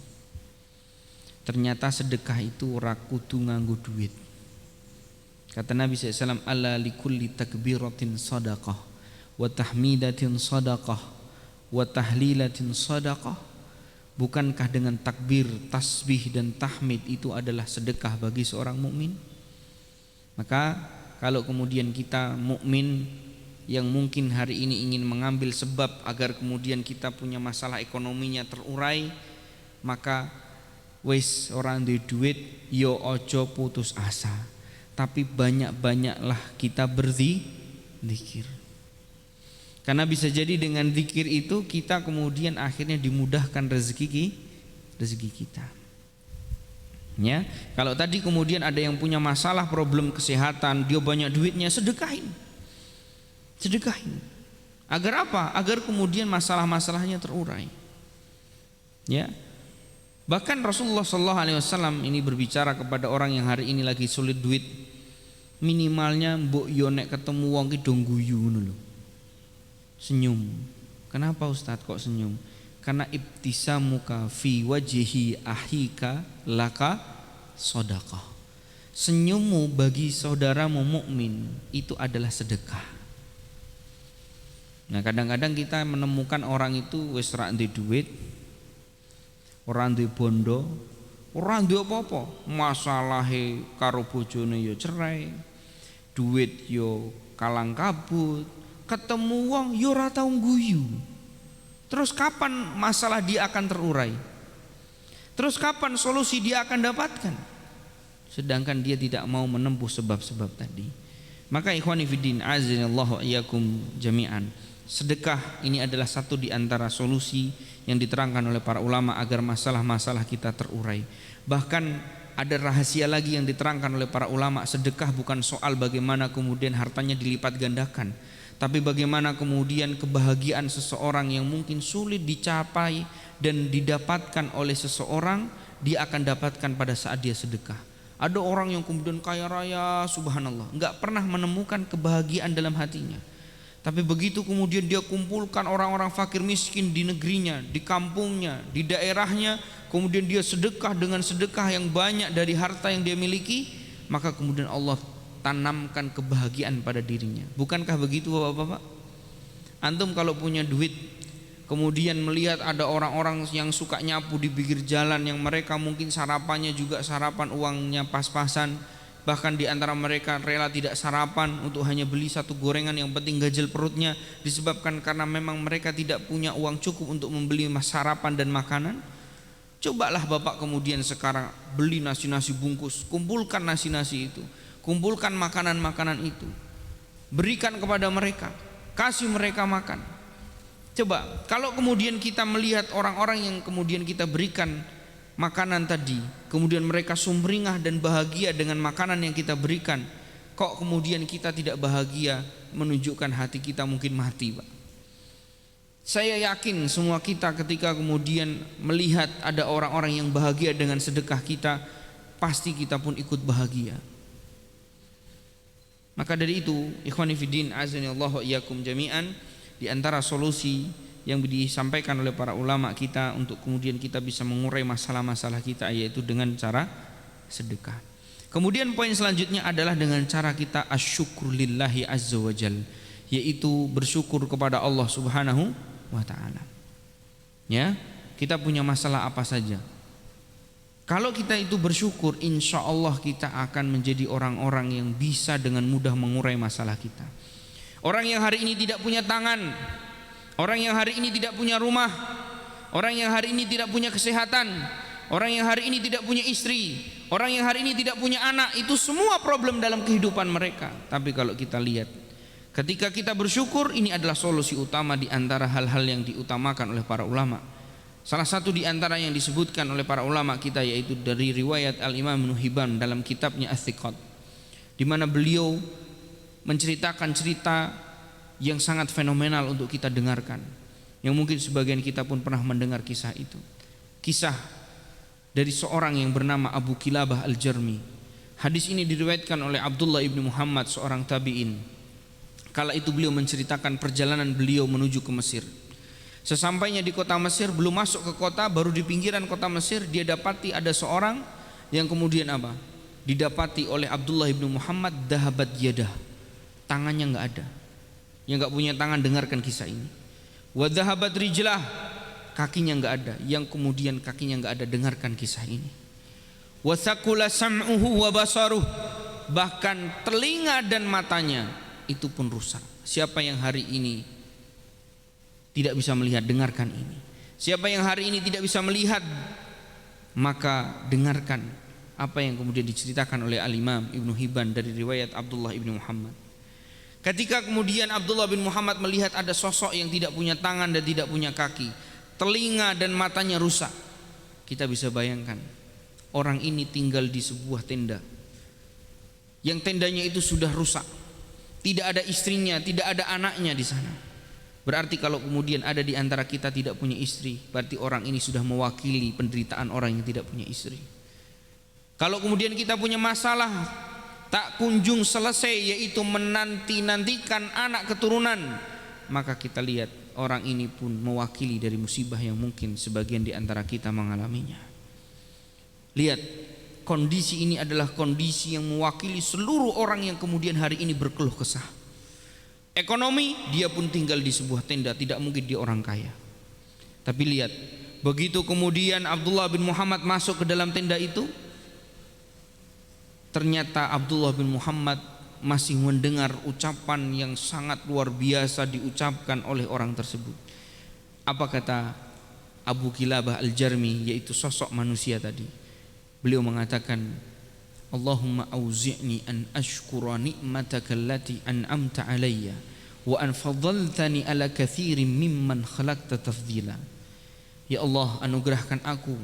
Ternyata sedekah itu ora kudu nganggo duit. Kata Nabi SAW, "Alla likulli takbiratin sadaqah, wa tahmidatin sadaqah, wa tahlilatin sadaqah." Bukankah dengan takbir, tasbih dan tahmid itu adalah sedekah bagi seorang mukmin? Maka kalau kemudian kita mukmin yang mungkin hari ini ingin mengambil sebab agar kemudian kita punya masalah ekonominya terurai, maka wis orang duwe duit yo ojo putus asa, tapi banyak-banyaklah kita berzikir. Karena bisa jadi dengan zikir itu kita kemudian akhirnya dimudahkan rezeki kita. Ya, kalau tadi kemudian ada yang punya masalah problem kesehatan, dia banyak duitnya, sedekahin. Agar apa? Agar kemudian masalah-masalahnya terurai. Ya. Bahkan Rasulullah SAW ini berbicara kepada orang yang hari ini lagi sulit duit, minimalnya mbok yo nek ketemu wong ki do guyu ngono lho. Senyum. Kenapa Ustaz kok senyum? Karena ibtisamuka fi wajhi ahika laka sedekah. Senyummu bagi saudaramu mukmin itu adalah sedekah. Nah, kadang-kadang kita menemukan orang itu wis ra ndek duit, ora ndek bondo, ora ndek apa-apa, masalahe karo bojone ya cerai, duit yo kalang kabut, ketemu wong yo ora tau guyu. Terus kapan masalah dia akan terurai? Terus kapan solusi dia akan dapatkan? Sedangkan dia tidak mau menempuh sebab-sebab tadi. Maka ikhwani fiddin, azanillahu iyyakum jami'an, Sedekah ini adalah satu di antara solusi yang diterangkan oleh para ulama agar masalah-masalah kita terurai. Bahkan ada rahasia lagi yang diterangkan oleh para ulama, sedekah bukan soal bagaimana kemudian hartanya dilipat gandakan, tapi bagaimana kemudian kebahagiaan seseorang yang mungkin sulit dicapai dan didapatkan oleh seseorang, dia akan dapatkan pada saat dia sedekah. Ada orang yang kemudian kaya raya, subhanallah, enggak pernah menemukan kebahagiaan dalam hatinya. Tapi begitu kemudian dia kumpulkan orang-orang fakir miskin di negerinya, di kampungnya, di daerahnya, kemudian dia sedekah dengan sedekah yang banyak dari harta yang dia miliki, maka kemudian Allah tanamkan kebahagiaan pada dirinya. Bukankah begitu Bapak-bapak? Antum kalau punya duit, kemudian melihat ada orang-orang yang suka nyapu di pinggir jalan, yang mereka mungkin sarapannya juga sarapan uangnya pas-pasan, bahkan di antara mereka rela tidak sarapan untuk hanya beli satu gorengan yang penting ganjel perutnya, disebabkan karena memang mereka tidak punya uang cukup untuk membeli sarapan dan makanan. Cobalah Bapak kemudian sekarang beli nasi-nasi bungkus, kumpulkan nasi-nasi itu, kumpulkan makanan-makanan itu, berikan kepada mereka, kasih mereka makan. Coba kalau kemudian kita melihat orang-orang yang kemudian kita berikan makanan tadi, kemudian mereka sumringah dan bahagia dengan makanan yang kita berikan, kok kemudian kita tidak bahagia, menunjukkan hati kita mungkin mati, Pak. Saya yakin semua kita ketika kemudian melihat ada orang-orang yang bahagia dengan sedekah kita, pasti kita pun ikut bahagia. Maka dari itu, ikhwani fiddin azanillahu wa iyyakum jami'an, di antara solusi yang disampaikan oleh para ulama kita untuk kemudian kita bisa mengurai masalah-masalah kita, yaitu dengan cara sedekah. Kemudian poin selanjutnya adalah dengan cara kita asyukru lillahi azza wajal, yaitu bersyukur kepada Allah subhanahu wa ta'ala. Ya, kita punya masalah apa saja, kalau kita itu bersyukur, insya Allah kita akan menjadi orang-orang yang bisa dengan mudah mengurai masalah kita. Orang yang hari ini tidak punya tangan, orang yang hari ini tidak punya rumah, orang yang hari ini tidak punya kesehatan, orang yang hari ini tidak punya istri, orang yang hari ini tidak punya anak, itu semua problem dalam kehidupan mereka. Tapi kalau kita lihat, ketika kita bersyukur, ini adalah solusi utama di antara hal-hal yang diutamakan oleh para ulama. Salah satu di antara yang disebutkan oleh para ulama kita, yaitu dari riwayat Al-Imam Ibnu Hibban dalam kitabnya Ats-Tsiqat, di mana beliau menceritakan cerita yang sangat fenomenal untuk kita dengarkan, yang mungkin sebagian kita pun pernah mendengar kisah itu. Kisah dari seorang yang bernama Abu Kilabah Al-Jarmi. Hadis ini diriwayatkan oleh Abdullah ibnu Muhammad, seorang tabi'in. Kala itu beliau menceritakan perjalanan beliau menuju ke Mesir. Sesampainya di kota Mesir, belum masuk ke kota, baru di pinggiran kota Mesir, dia dapati ada seorang yang kemudian apa? Didapati oleh Abdullah ibnu Muhammad, dahabat yadah, tangannya nggak ada. Yang nggak punya tangan dengarkan kisah ini. Wa dhahabat rijlah, kakinya nggak ada. Yang kemudian kakinya nggak ada, dengarkan kisah ini. Wa thaqula sam'uhu wa basaruh, bahkan telinga dan matanya itu pun rusak. Siapa yang hari ini tidak bisa melihat, dengarkan ini. Siapa yang hari ini tidak bisa melihat, maka dengarkan apa yang kemudian diceritakan oleh Al-Imam Ibnu Hibban dari riwayat Abdullah ibnu Muhammad. Ketika kemudian Abdullah bin Muhammad melihat ada sosok yang tidak punya tangan dan tidak punya kaki, telinga dan matanya rusak, kita bisa bayangkan orang ini tinggal di sebuah tenda, yang tendanya itu sudah rusak, tidak ada istrinya, tidak ada anaknya di sana. Berarti kalau kemudian ada di antara kita tidak punya istri, berarti orang ini sudah mewakili penderitaan orang yang tidak punya istri. Kalau kemudian kita punya masalah tak kunjung selesai, yaitu menanti-nantikan anak keturunan, maka kita lihat orang ini pun mewakili dari musibah yang mungkin sebagian di antara kita mengalaminya. Lihat, kondisi ini adalah kondisi yang mewakili seluruh orang yang kemudian hari ini berkeluh kesah. Ekonomi, dia pun tinggal di sebuah tenda, tidak mungkin dia orang kaya. Tapi lihat, begitu kemudian Abdullah bin Muhammad masuk ke dalam tenda itu, ternyata Abdullah bin Muhammad masih mendengar ucapan yang sangat luar biasa diucapkan oleh orang tersebut. Apa kata Abu Kilabah Al-Jarmi, yaitu sosok manusia tadi? Beliau mengatakan, Allahumma auzi'ni an ashkura ni'mataka allati an'amta alayya wa an faddaltani ala katsirin mimman khalaqta tafdila. Ya Allah, anugerahkan aku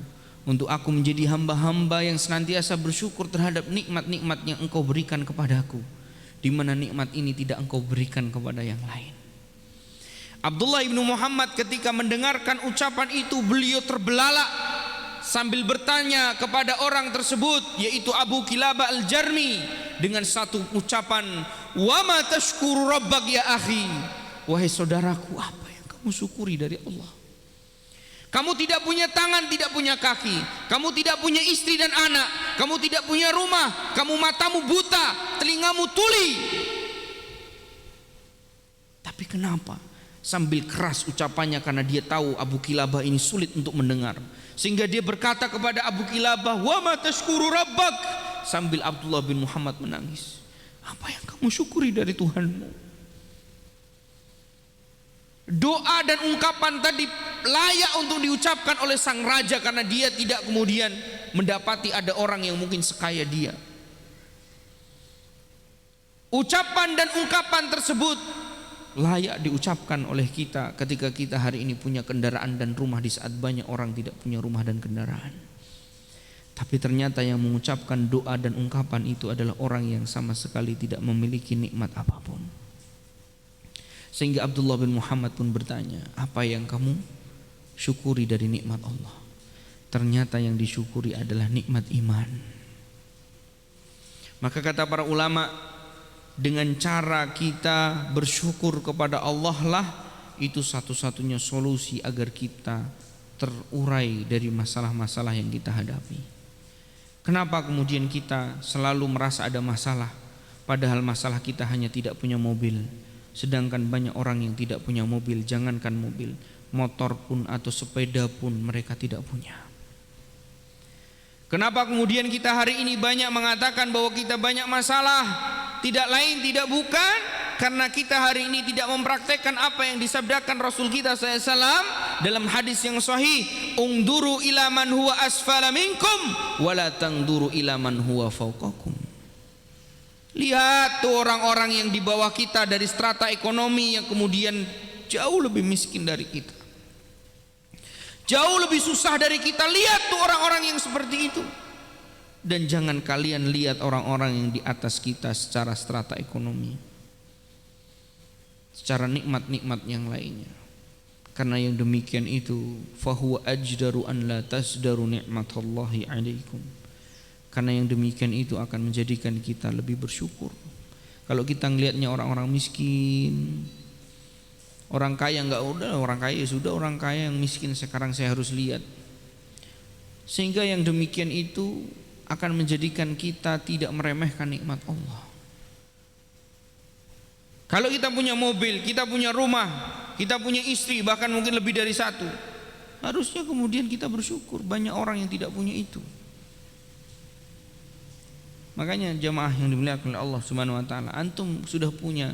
untuk aku menjadi hamba-hamba yang senantiasa bersyukur terhadap nikmat-nikmat yang Engkau berikan kepadaku, di mana nikmat ini tidak Engkau berikan kepada yang lain. Abdullah ibnu Muhammad ketika mendengarkan ucapan itu, beliau terbelalak sambil bertanya kepada orang tersebut, yaitu Abu Kilabah al-Jarmi, dengan satu ucapan, wa ma tashkuru rabbak ya akhi, wahai saudaraku, apa yang kamu syukuri dari Allah? Kamu tidak punya tangan, tidak punya kaki, kamu tidak punya istri dan anak, kamu tidak punya rumah, kamu matamu buta, telingamu tuli. Tapi kenapa? Sambil keras ucapannya karena dia tahu Abu Kilabah ini sulit untuk mendengar, sehingga dia berkata kepada Abu Kilabah, wa ma tashkuru rabbak, sambil Abdullah bin Muhammad menangis. Apa yang kamu syukuri dari Tuhanmu? Doa dan ungkapan tadi layak untuk diucapkan oleh sang raja, karena dia tidak kemudian mendapati ada orang yang mungkin sekaya dia. Ucapan dan ungkapan tersebut layak diucapkan oleh kita ketika kita hari ini punya kendaraan dan rumah, di saat banyak orang tidak punya rumah dan kendaraan. Tapi ternyata yang mengucapkan doa dan ungkapan itu adalah orang yang sama sekali tidak memiliki nikmat apapun. Sehingga Abdullah bin Muhammad pun bertanya, apa yang kamu syukuri dari nikmat Allah? Ternyata yang disyukuri adalah nikmat iman. Maka kata para ulama, dengan cara kita bersyukur kepada Allah lah, itu satu-satunya solusi agar kita terurai dari masalah-masalah yang kita hadapi. Kenapa kemudian kita selalu merasa ada masalah, padahal masalah kita hanya tidak punya mobil? Sedangkan banyak orang yang tidak punya mobil, jangankan mobil, motor pun atau sepeda pun mereka tidak punya. Kenapa kemudian kita hari ini banyak mengatakan bahwa kita banyak masalah? Tidak lain tidak bukan karena kita hari ini tidak mempraktekkan apa yang disabdakan Rasul kita SAW dalam hadis yang sahih, ungduru ila man huwa asfala minkum wala tangduru ila man huwa fawqakum. Lihat tuh orang-orang yang di bawah kita dari strata ekonomi yang kemudian jauh lebih miskin dari kita, jauh lebih susah dari kita. Lihat tuh orang-orang yang seperti itu. Dan jangan kalian lihat orang-orang yang di atas kita secara strata ekonomi, secara nikmat-nikmat yang lainnya. Karena yang demikian itu, fahuwa ajdaru an la tasdaru ni'matallahi alaikum. Karena yang demikian itu akan menjadikan kita lebih bersyukur. Kalau kita ngelihatnya orang-orang miskin, orang kaya enggak, udah orang kaya sudah, orang kaya, yang miskin sekarang saya harus lihat. Sehingga yang demikian itu akan menjadikan kita tidak meremehkan nikmat Allah. Kalau kita punya mobil, kita punya rumah, kita punya istri, bahkan mungkin lebih dari satu, harusnya kemudian kita bersyukur. Banyak orang yang tidak punya itu. Makanya jamaah yang dimuliakan oleh Allah Subhanahu wa taala, antum sudah punya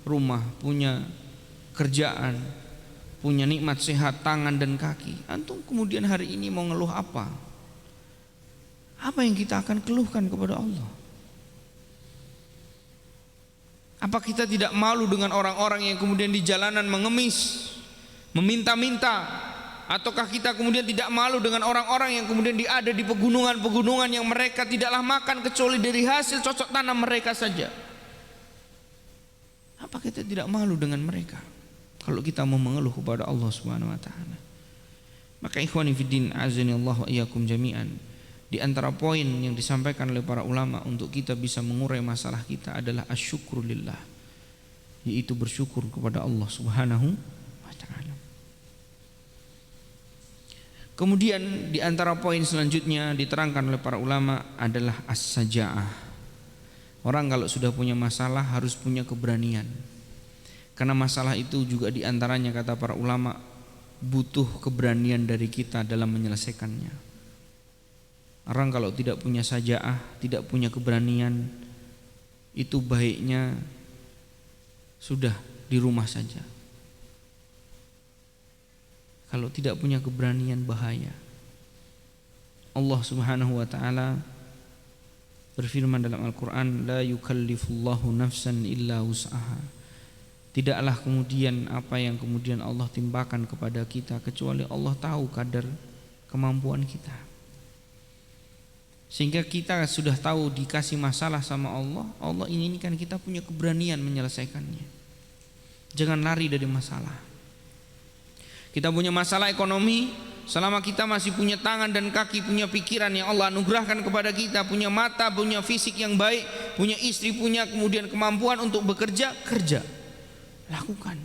rumah, punya kerjaan, punya nikmat sehat tangan dan kaki. Antum kemudian hari ini mau ngeluh apa? Apa yang kita akan keluhkan kepada Allah? Apa kita tidak malu dengan orang-orang yang kemudian di jalanan mengemis, meminta-minta? Ataukah kita kemudian tidak malu dengan orang-orang yang kemudian ada di pegunungan-pegunungan yang mereka tidaklah makan kecuali dari hasil cocok tanam mereka saja? Apa kita tidak malu dengan mereka kalau kita mau mengeluh kepada Allah Subhanahu wa taala? Maka ikhwani fiddin, azani Allah wa iyyakum jami'an, di antara poin yang disampaikan oleh para ulama untuk kita bisa mengurai masalah kita adalah asyukru lillah, yaitu bersyukur kepada Allah Subhanahu wa taala. Kemudian di antara poin selanjutnya diterangkan oleh para ulama adalah as-saja'ah. Orang kalau sudah punya masalah harus punya keberanian. Karena masalah itu juga di antaranya kata para ulama butuh keberanian dari kita dalam menyelesaikannya. Orang kalau tidak punya saja'ah, tidak punya keberanian, itu baiknya sudah di rumah saja. Kalau tidak punya keberanian bahaya. Allah Subhanahu wa taala berfirman dalam Al-Qur'an, la yukallifullahu nafsan illa wus'aha. Tidaklah kemudian apa yang kemudian Allah timpakan kepada kita, kecuali Allah tahu kadar kemampuan kita. Sehingga kita sudah tahu dikasih masalah sama Allah, Allah inginkan kita punya keberanian menyelesaikannya. Jangan lari dari masalah. Kita punya masalah ekonomi, selama kita masih punya tangan dan kaki, punya pikiran yang Allah anugerahkan kepada kita, punya mata, punya fisik yang baik, punya istri, punya kemudian kemampuan untuk bekerja, kerja. Lakukan.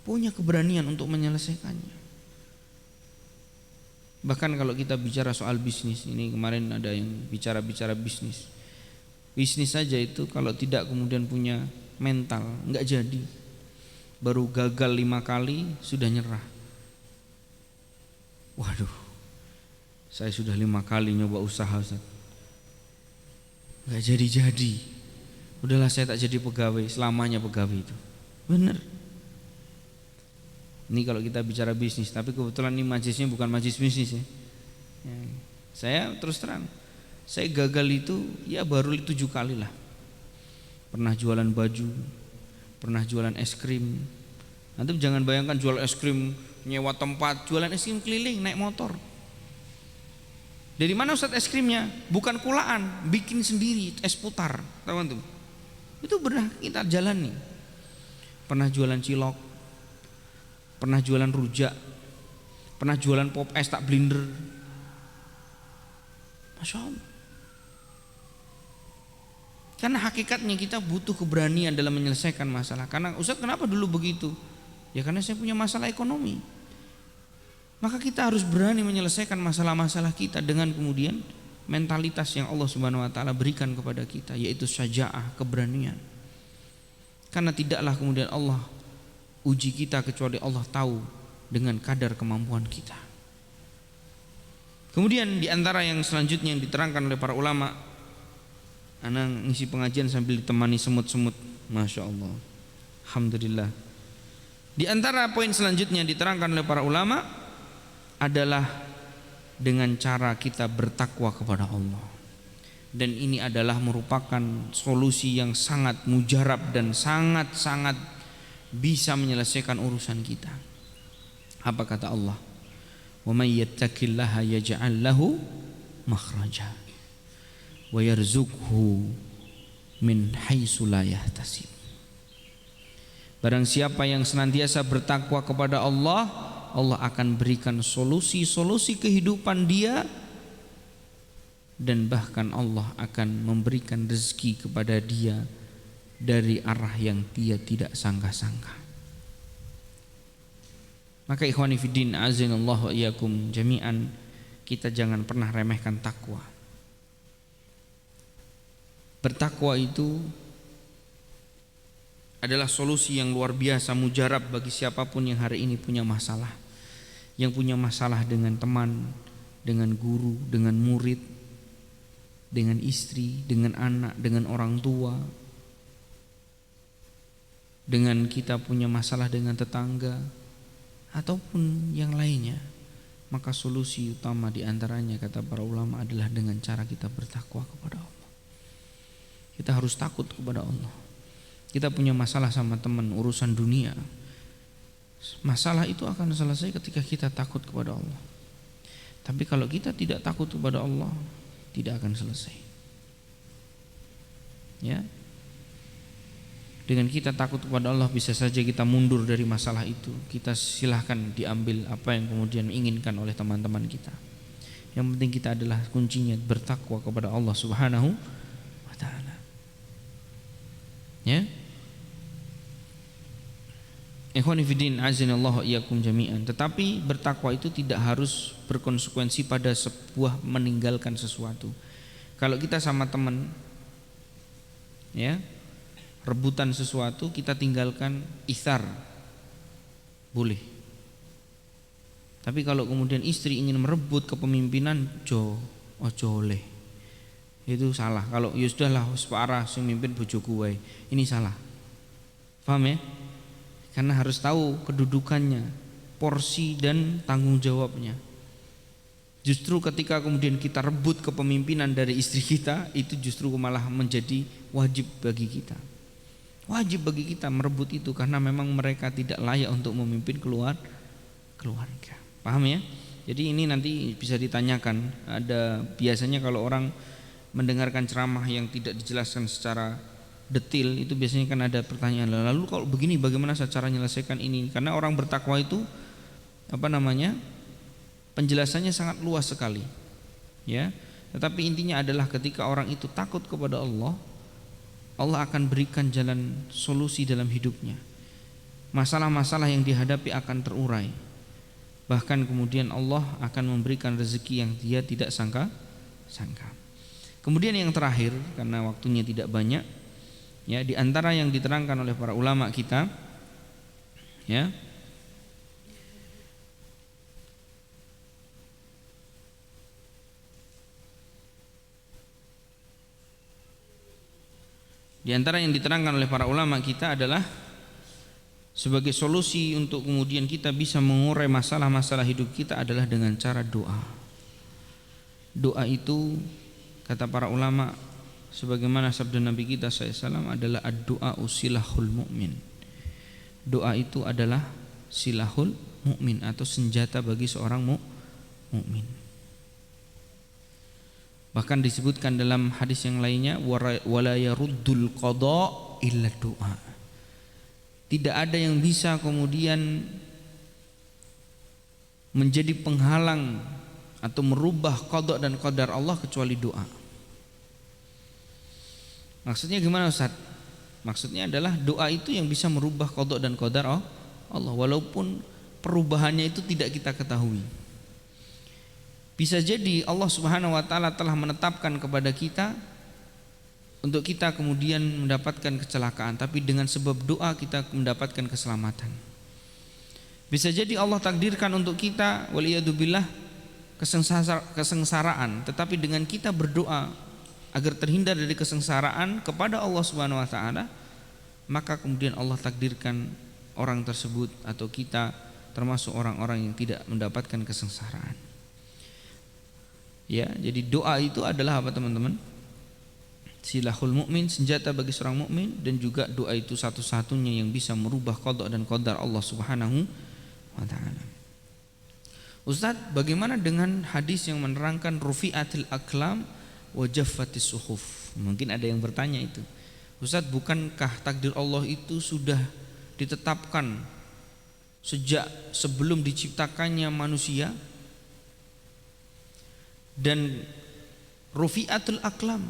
Punya keberanian untuk menyelesaikannya. Bahkan kalau kita bicara soal bisnis, ini kemarin ada yang bicara bisnis. Bisnis saja itu kalau tidak kemudian punya mental, enggak jadi. Baru gagal 5 kali sudah nyerah. Waduh, saya sudah 5 kali nyoba usaha, Ustaz, enggak jadi-jadi. Udahlah, saya tak jadi pegawai, selamanya pegawai itu. Benar. Ini kalau kita bicara bisnis, tapi kebetulan ini majlisnya bukan majlis bisnis ya. Saya terus terang, saya gagal itu ya baru 7 kali lah. Pernah jualan baju, pernah jualan es krim. Nanti jangan bayangkan jual es krim nyewa tempat, jualan es krim keliling naik motor. Dari mana Ustaz es krimnya? Bukan kulaan, bikin sendiri es putar, tahu kan tuh? Itu pernah kita jalani. Pernah jualan cilok, pernah jualan rujak, pernah jualan pop es tak blender. Masya Allah. Karena hakikatnya kita butuh keberanian dalam menyelesaikan masalah. Karena Ustaz kenapa dulu begitu? Ya karena saya punya masalah ekonomi. Maka kita harus berani menyelesaikan masalah-masalah kita dengan kemudian mentalitas yang Allah Subhanahu wa taala berikan kepada kita, yaitu syaja'ah, keberanian. Karena tidaklah kemudian Allah uji kita kecuali Allah tahu dengan kadar kemampuan kita. Kemudian di antara yang selanjutnya yang diterangkan oleh para ulama, ana ngisi pengajian sambil ditemani semut-semut, Masya Allah, alhamdulillah. Di antara poin selanjutnya yang diterangkan oleh para ulama adalah dengan cara kita bertakwa kepada Allah. Dan ini adalah merupakan solusi yang sangat mujarab dan sangat-sangat bisa menyelesaikan urusan kita. Apa kata Allah? "Wa may yattaqillaha yaj'al lahu makhraja wa yarzuqhu min haitsu la yahtasib." Barang siapa yang senantiasa bertakwa kepada Allah, Allah akan berikan solusi-solusi kehidupan dia, dan bahkan Allah akan memberikan rezeki kepada dia dari arah yang dia tidak sangka-sangka. Maka ikhwani fiddin, azinallahu wa iyyakum jami'an, kita jangan pernah remehkan takwa. Bertakwa itu adalah solusi yang luar biasa mujarab bagi siapapun yang hari ini punya masalah. Yang punya masalah dengan teman, dengan guru, dengan murid, dengan istri, dengan anak, dengan orang tua, dengan kita punya masalah dengan tetangga, ataupun yang lainnya. Maka solusi utama diantaranya kata para ulama adalah dengan cara kita bertakwa kepada Allah. Kita harus takut kepada Allah. Kita punya masalah sama teman, urusan dunia, masalah itu akan selesai ketika kita takut kepada Allah. Tapi kalau kita tidak takut kepada Allah, tidak akan selesai. Ya. Dengan kita takut kepada Allah, bisa saja kita mundur dari masalah itu. Kita silahkan diambil apa yang kemudian inginkan oleh teman-teman kita. Yang penting kita adalah kuncinya bertakwa kepada Allah Subhanahu wa taala. Ya. Ikhwani fiddin, azinallahu iyyakum jami'an. Tetapi bertakwa itu tidak harus berkonsekuensi pada sebuah meninggalkan sesuatu. Kalau kita sama teman, ya, rebutan sesuatu, kita tinggalkan, itsar, boleh. Tapi kalau kemudian istri ingin merebut kepemimpinan, ojo oleh, itu salah. Kalau ya sudahlah, wis parah sing mimpin bojoku wae, ini salah. Paham ya? Karena harus tahu kedudukannya, porsi dan tanggung jawabnya. Justru ketika kemudian kita rebut kepemimpinan dari istri kita, itu justru malah menjadi wajib bagi kita. Wajib bagi kita merebut itu karena memang mereka tidak layak untuk memimpin keluarga. Paham ya? Jadi ini nanti bisa ditanyakan. Ada biasanya kalau orang mendengarkan ceramah yang tidak dijelaskan secara detil itu biasanya kan ada pertanyaan, lalu kalau begini bagaimana cara menyelesaikan ini? Karena orang bertakwa itu penjelasannya sangat luas sekali, ya. Tetapi intinya adalah ketika orang itu takut kepada Allah, Allah akan berikan jalan solusi dalam hidupnya. Masalah-masalah yang dihadapi akan terurai. Bahkan kemudian Allah akan memberikan rezeki yang dia tidak sangka. Kemudian yang terakhir, karena waktunya tidak banyak, ya, di antara yang diterangkan oleh para ulama kita, ya, di antara yang diterangkan oleh para ulama kita adalah sebagai solusi untuk kemudian kita bisa mengurai masalah-masalah hidup kita adalah dengan cara doa. Doa itu kata para ulama sebagaimana sabda Nabi kita SAW adalah ad-du'a silahul mu'min. Doa itu adalah silahul mu'min atau senjata bagi seorang mu'min. Bahkan disebutkan dalam hadis yang lainnya wala yaruddul qada illa doa. Tidak ada yang bisa kemudian menjadi penghalang atau merubah qada dan qadar Allah kecuali doa. Maksudnya gimana Ustaz? Maksudnya adalah doa itu yang bisa merubah qada dan qadar Allah, walaupun perubahannya itu tidak kita ketahui. Bisa jadi Allah Subhanahu wa taala telah menetapkan kepada kita untuk kita kemudian mendapatkan kecelakaan, tapi dengan sebab doa kita mendapatkan keselamatan. Bisa jadi Allah takdirkan untuk kita waliyadzubillah kesengsaraan, tetapi dengan kita berdoa agar terhindar dari kesengsaraan kepada Allah Subhanahu wa taala, maka kemudian Allah takdirkan orang tersebut atau kita termasuk orang-orang yang tidak mendapatkan kesengsaraan. Ya, jadi doa itu adalah apa teman-teman? Silahul mukmin, senjata bagi seorang mukmin, dan juga doa itu satu-satunya yang bisa merubah qada dan qadar Allah Subhanahu wa taala. Ustaz, bagaimana dengan hadis yang menerangkan rufi'atil aqlam wa jaffatis suhuf? Mungkin ada yang bertanya itu. Ustaz, bukankah takdir Allah itu sudah ditetapkan sejak sebelum diciptakannya manusia? Dan rufi'atul aqlam,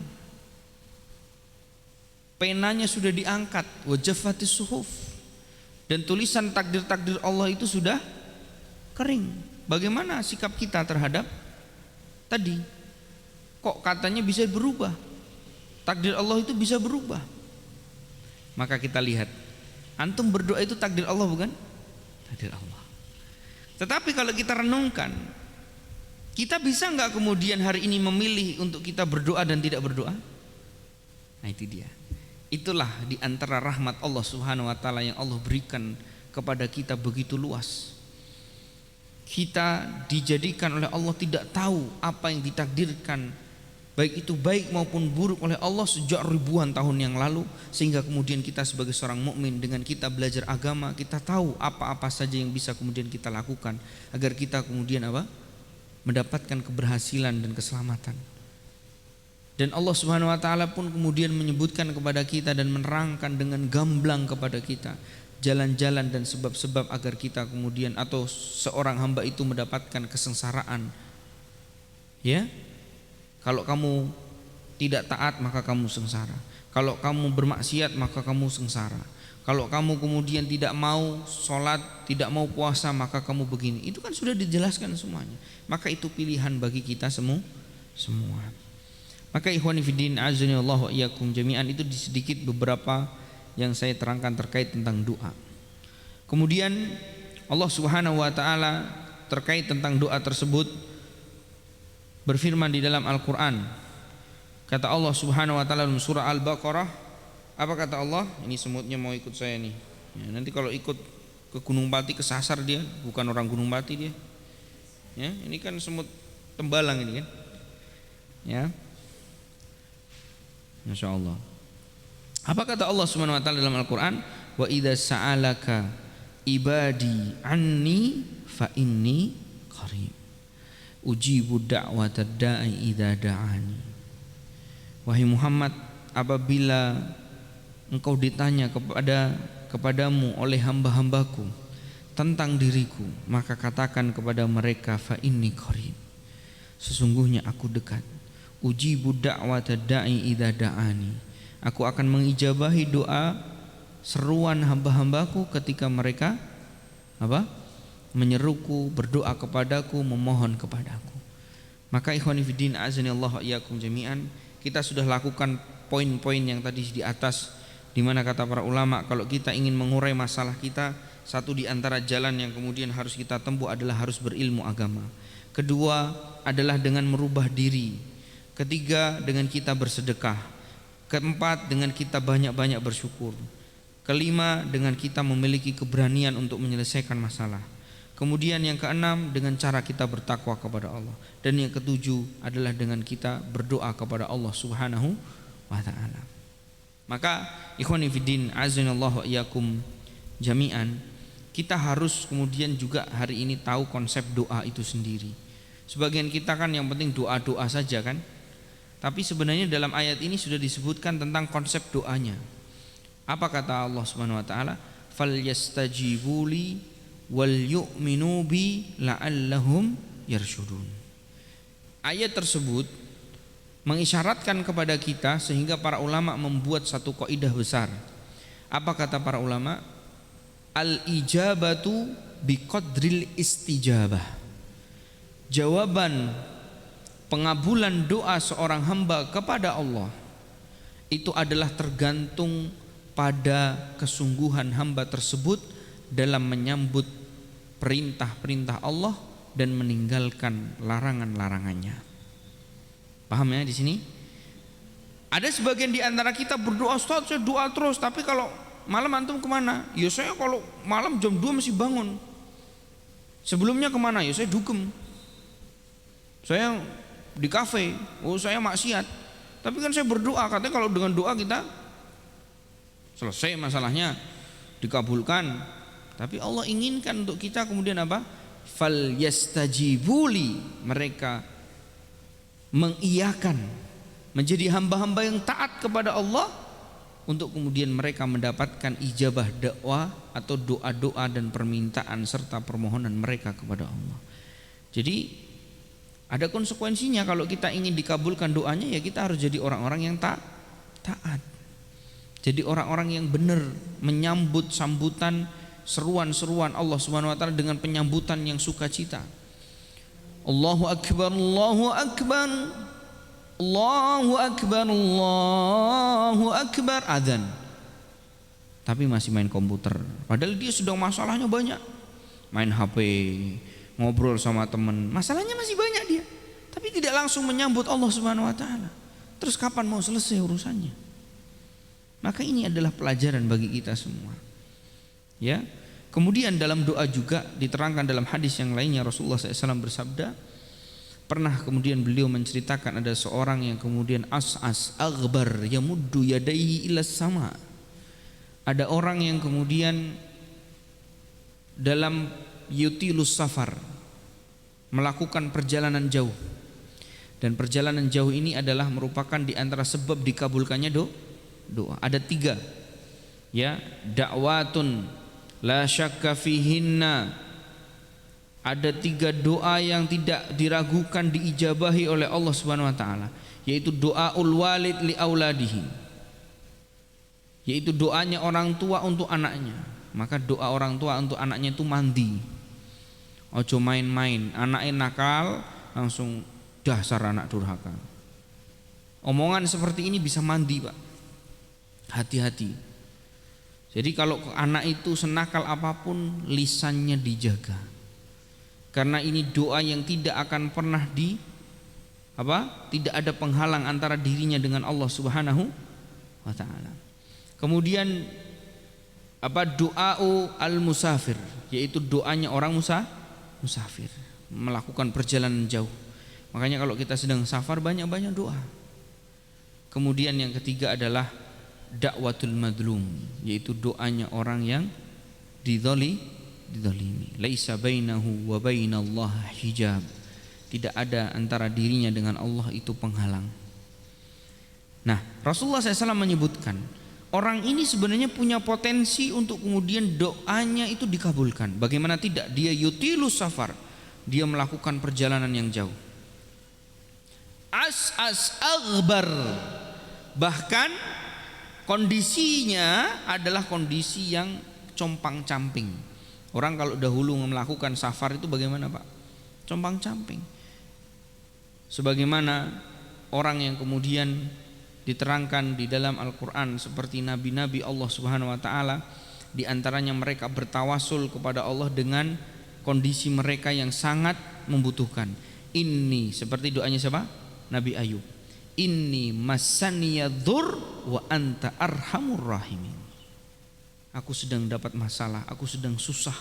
penanya sudah diangkat, wajaffatis suhuf, dan tulisan takdir-takdir Allah itu sudah kering. Bagaimana sikap kita terhadap tadi? Kok katanya bisa berubah? Takdir Allah itu bisa berubah. Maka kita lihat, antum berdoa itu takdir Allah bukan? Takdir Allah. Tetapi kalau kita renungkan, kita bisa nggak kemudian hari ini memilih untuk kita berdoa dan tidak berdoa? Nah itu dia. Itulah di antara rahmat Allah Subhanahu wa taala yang Allah berikan kepada kita begitu luas. Kita dijadikan oleh Allah tidak tahu apa yang ditakdirkan, baik itu baik maupun buruk oleh Allah sejak ribuan tahun yang lalu, sehingga kemudian kita sebagai seorang mukmin dengan kita belajar agama, kita tahu apa-apa saja yang bisa kemudian kita lakukan agar kita kemudian mendapatkan keberhasilan dan keselamatan. Dan Allah Subhanahu wa taala pun kemudian menyebutkan kepada kita dan menerangkan dengan gamblang kepada kita jalan-jalan dan sebab-sebab agar kita kemudian atau seorang hamba itu mendapatkan kesengsaraan. Ya. Kalau kamu tidak taat maka kamu sengsara. Kalau kamu bermaksiat maka kamu sengsara. Kalau kamu kemudian tidak mau sholat, tidak mau puasa, maka kamu begini. Itu kan sudah dijelaskan semuanya. Maka itu pilihan bagi kita semua. Maka ikhwani fiddin azani Allah wa iyyakum jami'an, itu sedikit beberapa yang saya terangkan terkait tentang doa. Kemudian Allah Subhanahu wa taala terkait tentang doa tersebut berfirman di dalam Al-Qur'an. Kata Allah Subhanahu wa taala dalam surah Al-Baqarah, apa kata Allah? Ini semutnya mau ikut saya nih. Ya, nanti kalau ikut ke Gunung Pati kesasar dia, bukan orang Gunung Pati dia. Ya, ini kan semut tembalang ini kan. Ya. Masya Allah. Apa kata Allah Subhanahu wa taala dalam Al-Qur'an? Wa idza sa'alaka ibadi anni fa inni qarib. Ujibu da'watad da'i idza da'ani. Wahai Muhammad, apabila engkau ditanya kepadamu oleh hamba-hambaku tentang diriku, maka katakan kepada mereka fa inni qarib. Sesungguhnya aku dekat. Ujibu da'watad da'i idza da'ani. Aku akan mengijabahi doa seruan hamba-hambaku ketika mereka menyeruku, berdoa kepadaku, memohon kepadaku. Maka ikhwani fiddin azanillahu iyyakum jami'an, kita sudah lakukan poin-poin yang tadi di atas, di mana kata para ulama kalau kita ingin mengurai masalah kita, satu di antara jalan yang kemudian harus kita tempuh adalah harus berilmu agama. Kedua adalah dengan merubah diri. Ketiga dengan kita bersedekah. Keempat dengan kita banyak-banyak bersyukur. Kelima dengan kita memiliki keberanian untuk menyelesaikan masalah. Kemudian yang keenam dengan cara kita bertakwa kepada Allah. Dan yang ketujuh adalah dengan kita berdoa kepada Allah Subhanahu wa ta'ala. Maka ikhwani fiddin azanallahu wa iyyakum jami'an, kita harus kemudian juga hari ini tahu konsep doa itu sendiri. Sebagian kita kan yang penting doa-doa saja kan. Tapi sebenarnya dalam ayat ini sudah disebutkan tentang konsep doanya. Apa kata Allah Subhanahu wa taala? Falyastajibuli wal yu'minu bi la'allahum yarshudun. Ayat tersebut mengisyaratkan kepada kita sehingga para ulama membuat satu kaidah besar. Apa kata para ulama? Al-ijabatu biqadril istijabah. Jawaban pengabulan doa seorang hamba kepada Allah itu adalah tergantung pada kesungguhan hamba tersebut dalam menyambut perintah-perintah Allah dan meninggalkan larangan-larangannya. Paham ya di sini? Ada sebagian di antara kita berdoa, Ustaz saya doa terus, tapi kalau malam antum kemana? Ya saya kalau malam jam 2 masih bangun. Sebelumnya kemana? Ya saya dugem. Saya di kafe, saya maksiat. Tapi kan saya berdoa, katanya kalau dengan doa kita selesai masalahnya, dikabulkan. Tapi Allah inginkan untuk kita kemudian apa? Fal yastajibuli, mereka mengiyakan, menjadi hamba-hamba yang taat kepada Allah, untuk kemudian mereka mendapatkan ijabah dakwah atau doa-doa dan permintaan serta permohonan mereka kepada Allah. Jadi ada konsekuensinya kalau kita ingin dikabulkan doanya, ya kita harus jadi orang-orang yang taat. Jadi orang-orang yang benar menyambut sambutan seruan-seruan Allah Subhanahu wa taala dengan penyambutan yang sukacita. Allahu akbar, Allahu akbar, Allahu akbar, Allahu akbar, adzan. Tapi masih main komputer, padahal dia sedang masalahnya banyak. Main HP, ngobrol sama teman, masalahnya masih banyak dia, tapi tidak langsung menyambut Allah Subhanahu wa taala. Terus kapan mau selesai urusannya? Maka ini adalah pelajaran bagi kita semua. Ya. Kemudian dalam doa juga diterangkan dalam hadis yang lainnya, Rasulullah SAW bersabda, pernah kemudian beliau menceritakan ada seorang yang kemudian as'as aghbar yamuddu yadayhi ila sama. Ada orang yang kemudian dalam yutilus safar, melakukan perjalanan jauh, dan perjalanan jauh ini adalah merupakan di antara sebab dikabulkannya doa. Ada 3, ya, dakwatun la syakka fihinna. Ada 3 doa yang tidak diragukan diijabahi oleh Allah Subhanahu wa taala, yaitu doaul walid li auladihi, yaitu doanya orang tua untuk anaknya. Maka doa orang tua untuk anaknya itu mandi. Ojo main-main, anaknya nakal langsung dasar anak durhaka. Omongan seperti ini bisa mandi, Pak. Hati-hati. Jadi kalau anak itu senakal apapun, lisannya dijaga. Karena ini doa yang tidak akan pernah tidak ada penghalang antara dirinya dengan Allah Subhanahu wa taala. Kemudian doa al-musafir, yaitu doanya orang musafir, melakukan perjalanan jauh. Makanya kalau kita sedang safar banyak-banyak doa. Kemudian yang ketiga adalah dakwatul madlum, yaitu doanya orang yang dizalimi. Laisa bainahu wa bainallah hijab. Tidak ada antara dirinya dengan Allah itu penghalang. Nah, Rasulullah SAW menyebutkan orang ini sebenarnya punya potensi untuk kemudian doanya itu dikabulkan. Bagaimana tidak? Dia yutilus safar, dia melakukan perjalanan yang jauh. As aghbar, bahkan kondisinya adalah kondisi yang compang-camping. Orang kalau dahulu melakukan safar itu bagaimana, Pak? Compang-camping. Sebagaimana orang yang kemudian diterangkan di dalam Al-Quran seperti nabi-nabi Allah Subhanahu wa Ta'ala, di antaranya mereka bertawasul kepada Allah dengan kondisi mereka yang sangat membutuhkan. Ini seperti doanya siapa? Nabi Ayub. Inni masaniyadzur wa anta arhamur rahimin. Aku sedang dapat masalah, aku sedang susah.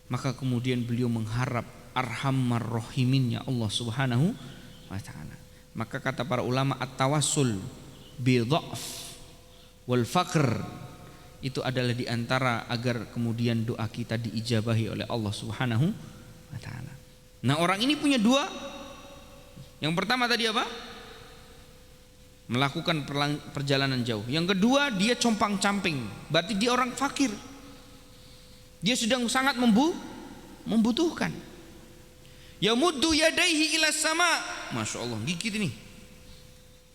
Maka kemudian beliau mengharap arhamar rahiminnya Allah Subhanahu wa Ta'ala. Maka kata para ulama, at-tawassul bi dha'f wal faqr itu adalah diantara agar kemudian doa kita diijabahi oleh Allah Subhanahu wa Ta'ala. Nah, orang ini punya dua. Yang pertama tadi apa? Melakukan perjalanan jauh. Yang kedua, dia compang-camping, berarti dia orang fakir. Dia sedang sangat membutuhkan. Yamuddu yadaihi ila sama. Masya Allah, gigit ini.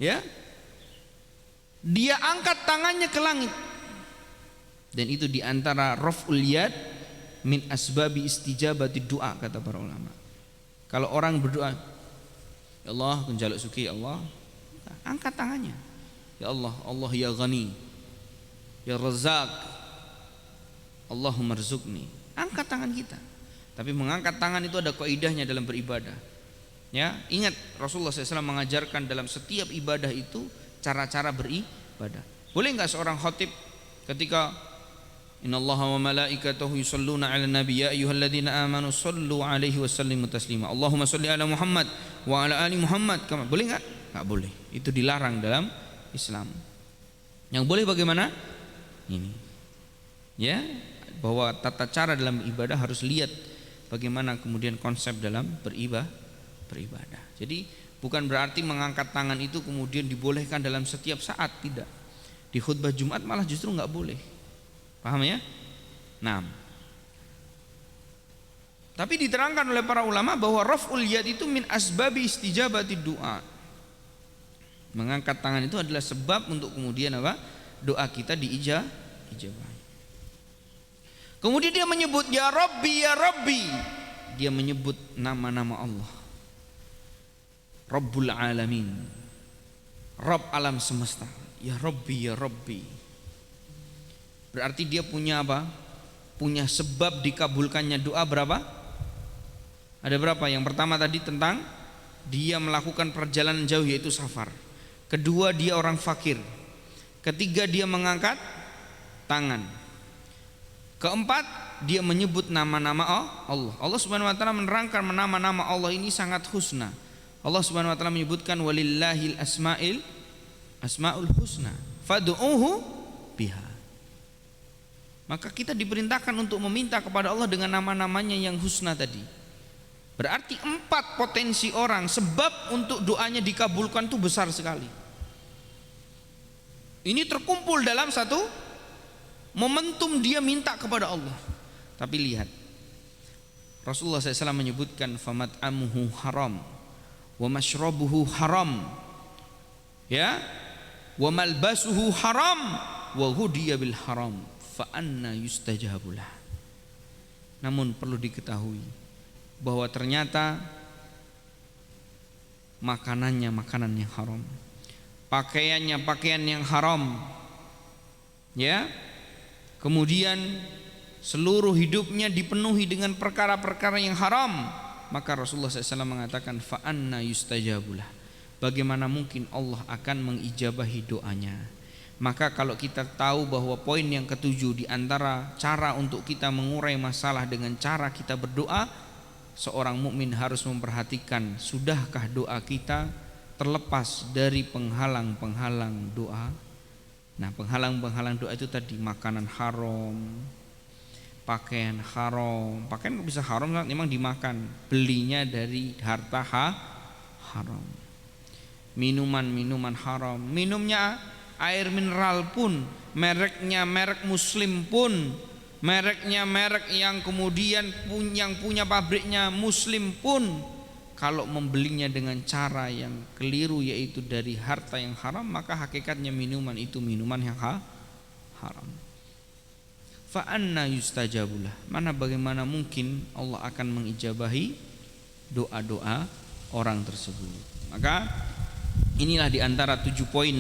Ya, dia angkat tangannya ke langit. Dan itu diantara raf'ul yad min asbabi istijabati doa, kata para ulama. Kalau orang berdoa, ya Allah, kunjaluk suki Allah, angkat tangannya. Ya Allah, Allah ya Ghani, ya Razzaq, Allahumma rzuqni. Angkat tangan kita. Tapi mengangkat tangan itu ada kaidahnya dalam beribadah. Ya, ingat Rasulullah SAW mengajarkan dalam setiap ibadah itu cara-cara beribadah. Boleh enggak seorang khatib ketika innallaha wa malaikatahu yusholluna 'alan nabi ya ayyuhalladzina amanu shollu 'alaihi wasallimu taslima. Allahumma sholli 'ala Muhammad wa 'ala ali Muhammad. Boleh enggak? Enggak boleh. Itu dilarang dalam Islam. Yang boleh bagaimana? Ini. Ya, bahwa tata cara dalam ibadah harus lihat bagaimana kemudian konsep dalam beribadah. Jadi bukan berarti mengangkat tangan itu kemudian dibolehkan dalam setiap saat, tidak. Di khutbah Jumat malah justru enggak boleh. Paham ya? Nah, tapi diterangkan oleh para ulama bahwa raf'ul yad itu min asbabi istijabati doa. Mengangkat tangan itu adalah sebab untuk kemudian apa? Doa kita diijabah. Kemudian dia menyebut ya Rabbi ya Rabbi. Dia menyebut nama-nama Allah. Rabbul alamin, Rabb alam semesta. Ya Rabbi ya Rabbi. Berarti dia punya apa? Punya sebab dikabulkannya doa berapa? Ada berapa? Yang pertama tadi tentang dia melakukan perjalanan jauh, yaitu safar. Kedua, dia orang fakir. Ketiga, dia mengangkat tangan. Keempat, dia menyebut nama-nama Allah. Allah Subhanahu wa taala menerangkan nama-nama Allah ini sangat husna. Allah Subhanahu wa taala menyebutkan walillahil asmaul husna fad'uuhu biha. Maka kita diperintahkan untuk meminta kepada Allah dengan nama-namanya yang husna tadi. Berarti 4 potensi orang sebab untuk doanya dikabulkan itu besar sekali. Ini terkumpul dalam satu momentum dia minta kepada Allah. Tapi lihat, Rasulullah SAW menyebutkan famat'amuhu haram wa mashrabuhu haram, ya, wa malbasuhu haram wa hudiya bil haram fa anna yustajabulah. Namun perlu diketahui bahwa ternyata makanannya makanan yang haram, pakaiannya pakaian yang haram, ya, kemudian seluruh hidupnya dipenuhi dengan perkara-perkara yang haram. Maka Rasulullah SAW mengatakan fa anna yustajabulah, bagaimana mungkin Allah akan mengijabahi doanya. Maka kalau kita tahu bahwa poin yang ketujuh di antara cara untuk kita mengurai masalah dengan cara kita berdoa, seorang mukmin harus memperhatikan sudahkah doa kita terlepas dari penghalang-penghalang doa Nah, penghalang-penghalang doa itu tadi makanan haram, pakaian haram. Pakaian kok bisa haram? Memang dimakan, belinya dari harta haram. Minuman haram, minumnya air mineral pun mereknya merek muslim pun, mereknya merek yang kemudian yang punya pabriknya muslim pun, kalau membelinya dengan cara yang keliru yaitu dari harta yang haram, maka hakikatnya minuman itu minuman yang haram. Fa anna yustajabulah, mana bagaimana mungkin Allah akan mengijabahi doa-doa orang tersebut. Maka inilah diantara 7 poin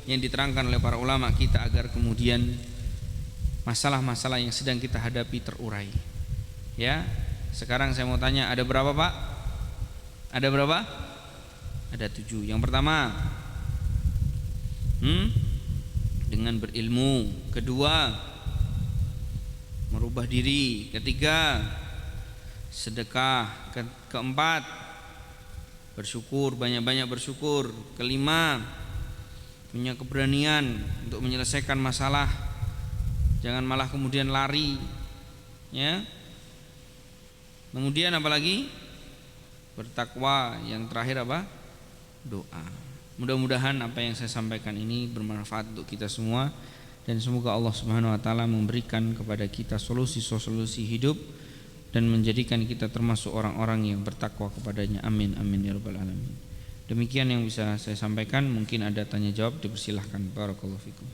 yang diterangkan oleh para ulama kita agar kemudian masalah-masalah yang sedang kita hadapi terurai. Ya, sekarang saya mau tanya, ada berapa Pak? Ada berapa? Ada 7. Yang pertama, dengan berilmu. Kedua, merubah diri. Ketiga, sedekah. Keempat, bersyukur, banyak-banyak bersyukur. Kelima, punya keberanian untuk menyelesaikan masalah, jangan malah kemudian lari, ya. Kemudian apalagi? Bertakwa. Yang terakhir apa? Doa. Mudah-mudahan apa yang saya sampaikan ini bermanfaat untuk kita semua, dan semoga Allah Subhanahu wa taala memberikan kepada kita solusi-solusi hidup dan menjadikan kita termasuk orang-orang yang bertakwa kepadanya. Amin amin ya rabbal alamin. Demikian yang bisa saya sampaikan. Mungkin ada tanya jawab, dipersilahkan. Barakallahu fikum.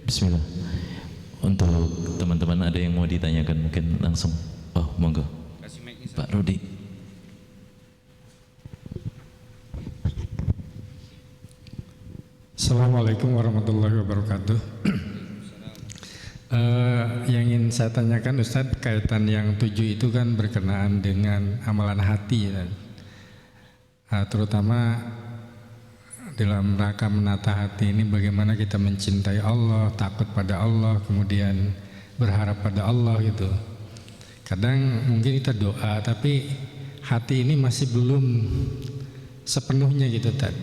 Bismillah. Untuk teman-teman ada yang mau ditanyakan mungkin langsung. Oh, monggo. Pak Rudi. Assalamualaikum warahmatullahi wabarakatuh. Yang ingin saya tanyakan Ustadz, kaitan yang 7 itu kan berkenaan dengan amalan hati ya. Terutama dalam rangka menata hati ini, bagaimana kita mencintai Allah, takut pada Allah, kemudian berharap pada Allah gitu. Kadang mungkin kita doa tapi hati ini masih belum sepenuhnya gitu Tad.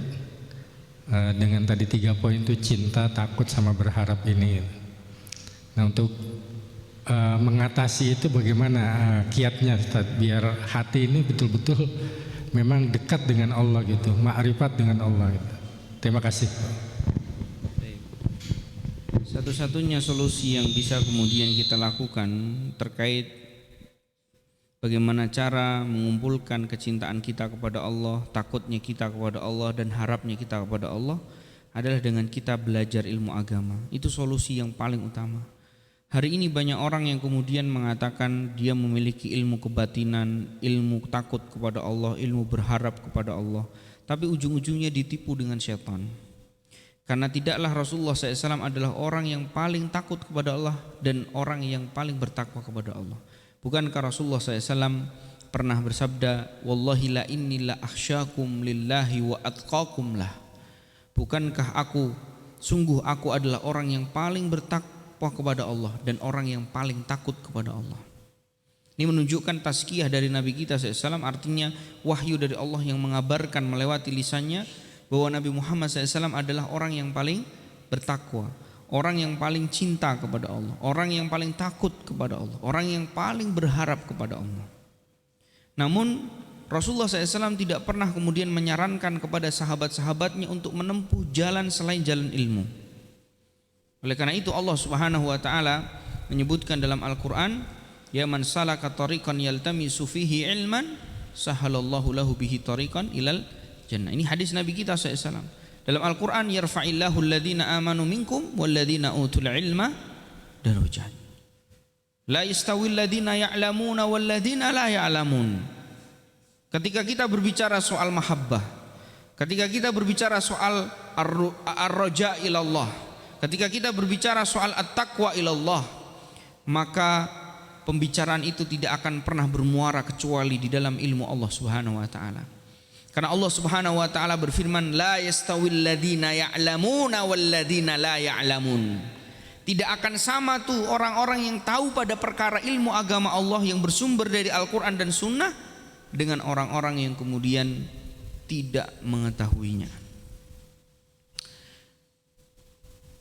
Dengan tadi 3 poin itu, cinta, takut, sama berharap ini. Nah, untuk mengatasi itu bagaimana kiatnya Tad, biar hati ini betul-betul memang dekat dengan Allah gitu, ma'rifat dengan Allah gitu. Terima kasih. Satu-satunya solusi yang bisa kemudian kita lakukan terkait bagaimana cara mengumpulkan kecintaan kita kepada Allah, takutnya kita kepada Allah, dan harapnya kita kepada Allah adalah dengan kita belajar ilmu agama. Itu solusi yang paling utama. Hari ini banyak orang yang kemudian mengatakan dia memiliki ilmu kebatinan, ilmu takut kepada Allah, ilmu berharap kepada Allah, tapi ujung-ujungnya ditipu dengan syaitan. Karena tidaklah Rasulullah SAW adalah orang yang paling takut kepada Allah dan orang yang paling bertakwa kepada Allah. Bukankah Rasulullah SAW pernah bersabda, Wallahi la inni la akhsyakum lillahi wa atqakum lah. Bukankah sungguh aku adalah orang yang paling bertakwa kepada Allah dan orang yang paling takut kepada Allah. Ini menunjukkan tazkiyah dari Nabi kita SAW, artinya wahyu dari Allah yang mengabarkan melewati lisannya bahwa Nabi Muhammad SAW adalah orang yang paling bertakwa, orang yang paling cinta kepada Allah, orang yang paling takut kepada Allah, orang yang paling berharap kepada Allah. Namun Rasulullah SAW tidak pernah kemudian menyarankan kepada sahabat-sahabatnya untuk menempuh jalan selain jalan ilmu. Oleh karena itu Allah Subhanahu wa taala menyebutkan dalam Al-Qur'an, ya man salaka tariqan yaltamisu fihi ilman sahalallahu lahu bihi tariqan ilal jannah. Ini hadis Nabi kita SAW. Dalam Al-Quran, yarfa'illahu alladhina amanu minkum walladhina utul ilma darajat. La yastawil ladhina ya'lamuna walladhina la ya'lamun. Ketika kita berbicara soal mahabbah, ketika kita berbicara soal ar-raja ilallah, ketika kita berbicara soal at-taqwa ilallah, maka pembicaraan itu tidak akan pernah bermuara kecuali di dalam ilmu Allah Subhanahu wa taala. Karena Allah Subhanahu wa taala berfirman, la yastawil ladzina ya'lamuna wal ladzina la ya'lamun. Tidak akan sama tuh orang-orang yang tahu pada perkara ilmu agama Allah yang bersumber dari Al-Quran dan Sunnah dengan orang-orang yang kemudian tidak mengetahuinya.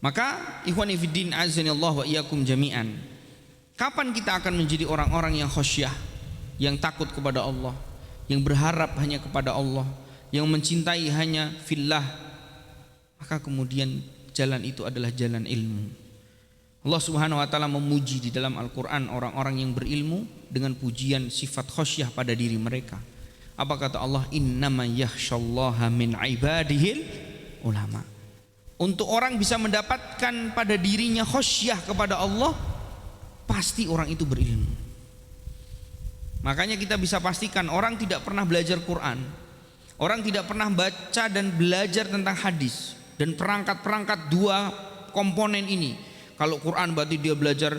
Maka ikhwani fiddin azanillahu wa iyyakum jami'an, kapan kita akan menjadi orang-orang yang khasyah, yang takut kepada Allah, yang berharap hanya kepada Allah, yang mencintai hanya fillah? Maka kemudian jalan itu adalah jalan ilmu. Allah Subhanahu wa taala memuji di dalam Al-Qur'an orang-orang yang berilmu dengan pujian sifat khasyah pada diri mereka. Apa kata Allah? Innama yakhsyallaha min ibadihil ulama. Untuk orang bisa mendapatkan pada dirinya khasyah kepada Allah, pasti orang itu berilmu. Makanya kita bisa pastikan orang tidak pernah belajar Quran, orang tidak pernah baca dan belajar tentang hadis dan perangkat-perangkat dua komponen ini. Kalau Quran berarti dia belajar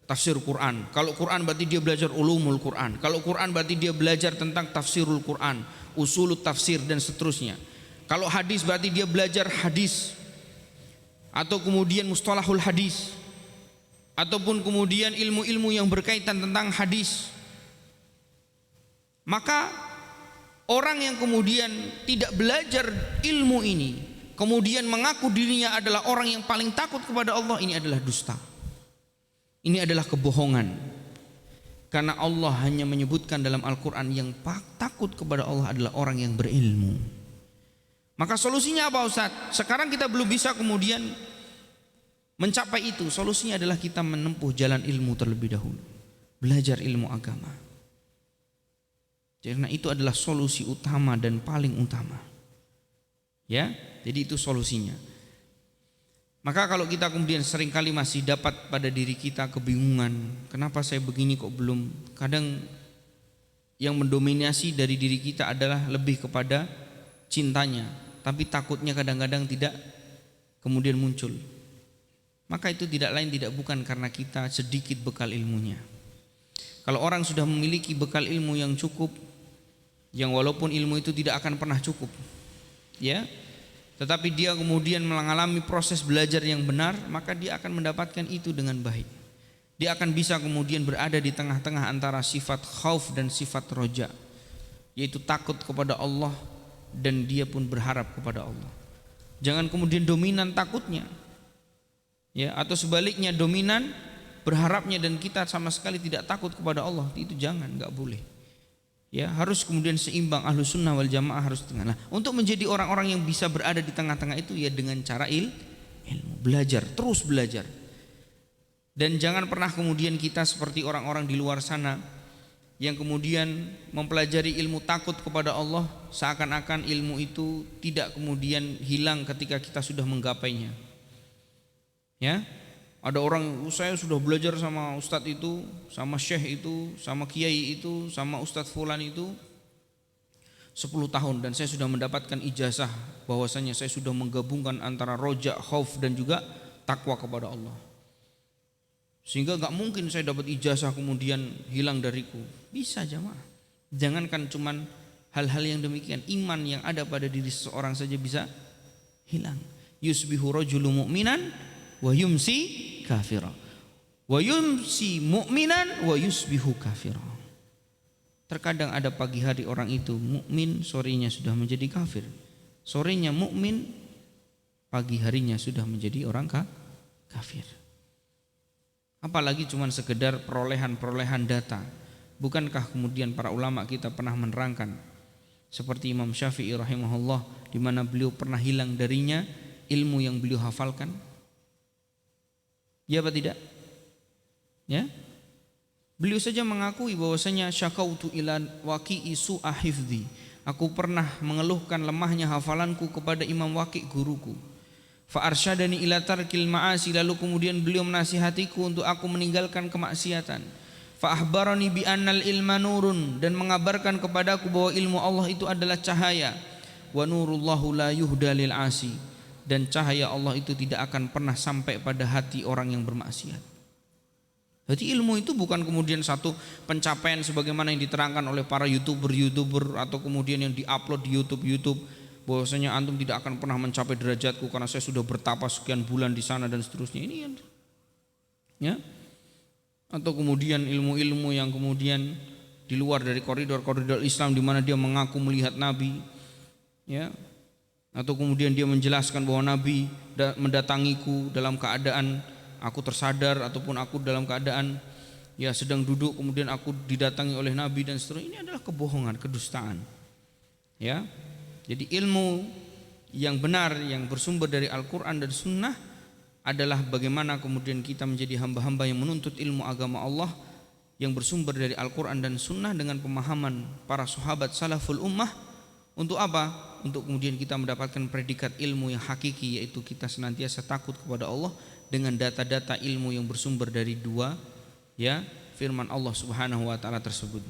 tafsir Quran, kalau Quran berarti dia belajar ulumul Quran, kalau Quran berarti dia belajar tentang tafsirul Quran, usulut tafsir dan seterusnya. Kalau hadis berarti dia belajar hadis, atau kemudian mustalahul hadis, ataupun kemudian ilmu-ilmu yang berkaitan tentang hadis. Maka orang yang kemudian tidak belajar ilmu ini, kemudian mengaku dirinya adalah orang yang paling takut kepada Allah, ini adalah dusta. Ini adalah kebohongan. Karena Allah hanya menyebutkan dalam Al-Quran yang takut kepada Allah adalah orang yang berilmu. Maka solusinya apa Ustaz? Sekarang kita belum bisa kemudian mencapai itu. Solusinya adalah kita menempuh jalan ilmu terlebih dahulu, belajar ilmu agama. Karena itu adalah solusi utama dan paling utama. Ya, jadi itu solusinya. Maka kalau kita kemudian seringkali masih dapat pada diri kita kebingungan, kenapa saya begini kok belum? Kadang yang mendominasi dari diri kita adalah lebih kepada cintanya, tapi takutnya kadang-kadang tidak kemudian muncul. Maka itu tidak lain tidak bukan karena kita sedikit bekal ilmunya. Kalau orang sudah memiliki bekal ilmu yang cukup, yang walaupun ilmu itu tidak akan pernah cukup, ya, tetapi dia kemudian mengalami proses belajar yang benar, maka dia akan mendapatkan itu dengan baik. Dia akan bisa kemudian berada di tengah-tengah antara sifat khauf dan sifat roja, yaitu takut kepada Allah dan dia pun berharap kepada Allah. Jangan kemudian dominan takutnya, ya, atau sebaliknya dominan berharapnya dan kita sama sekali tidak takut kepada Allah. Itu jangan, nggak boleh. Ya, harus kemudian seimbang. Ahlus sunnah wal jamaah harus tengah. Nah, untuk menjadi orang-orang yang bisa berada di tengah-tengah itu ya dengan cara ilmu, belajar, terus belajar. Dan jangan pernah kemudian kita seperti orang-orang di luar sana yang kemudian mempelajari ilmu takut kepada Allah, seakan-akan ilmu itu tidak kemudian hilang ketika kita sudah menggapainya. Ya, ada orang, saya sudah belajar sama ustadz itu, sama syekh itu, sama kiai itu, sama ustadz fulan itu 10 tahun dan saya sudah mendapatkan ijazah bahwasanya saya sudah menggabungkan antara roja, khauf dan juga takwa kepada Allah. Sehingga gak mungkin saya dapat ijazah kemudian hilang dariku. Bisa jamaah. Jangankan cuman hal-hal yang demikian, iman yang ada pada diri seseorang saja bisa hilang. Yusbihu rajulu mu'minan wa yumsi kafira, wa yumsi mu'minan wa yusbihu kafira. Terkadang ada pagi hari orang itu mukmin, sorenya sudah menjadi kafir. Sorenya mukmin, pagi harinya sudah menjadi orang kafir. Apalagi cuma sekedar perolehan data. Bukankah kemudian para ulama kita pernah menerangkan seperti Imam Syafi'i rahimahullah, di mana beliau pernah hilang darinya ilmu yang beliau hafalkan? Ya apa tidak? Ya. Beliau saja mengakui bahwasanya syakautu ila waqi'i su'a hifdzi. Aku pernah mengeluhkan lemahnya hafalanku kepada Imam Waqi' guruku. Fa arsyadani ila tarkil ma'asi, lalu kemudian beliau menasihatiku untuk aku meninggalkan kemaksiatan. Fa akhbarani bi annal ilma nurun, dan mengabarkan kepadaku bahwa ilmu Allah itu adalah cahaya. Wa nurullahu la yuhda lil 'asi, dan cahaya Allah itu tidak akan pernah sampai pada hati orang yang bermaksiat. Jadi ilmu itu bukan kemudian satu pencapaian sebagaimana yang diterangkan oleh para YouTuber atau kemudian yang diupload di YouTube. bahwasanya antum tidak akan pernah mencapai derajatku karena saya sudah bertapa sekian bulan di sana dan seterusnya. Ini ya. Atau kemudian ilmu-ilmu yang kemudian di luar dari koridor-koridor Islam di mana dia mengaku melihat Nabi, ya. Atau kemudian dia menjelaskan bahwa Nabi mendatangiku dalam keadaan aku tersadar ataupun aku dalam keadaan ya sedang duduk, kemudian aku didatangi oleh Nabi dan seterusnya. Ini adalah kebohongan, kedustaan. Ya. Jadi ilmu yang benar yang bersumber dari Al-Qur'an dan Sunnah adalah bagaimana kemudian kita menjadi hamba-hamba yang menuntut ilmu agama Allah yang bersumber dari Al-Qur'an dan Sunnah dengan pemahaman para sahabat salaful ummah. Untuk apa? Untuk kemudian kita mendapatkan predikat ilmu yang hakiki, yaitu kita senantiasa takut kepada Allah dengan data-data ilmu yang bersumber dari dua ya firman Allah Subhanahu wa taala tersebut,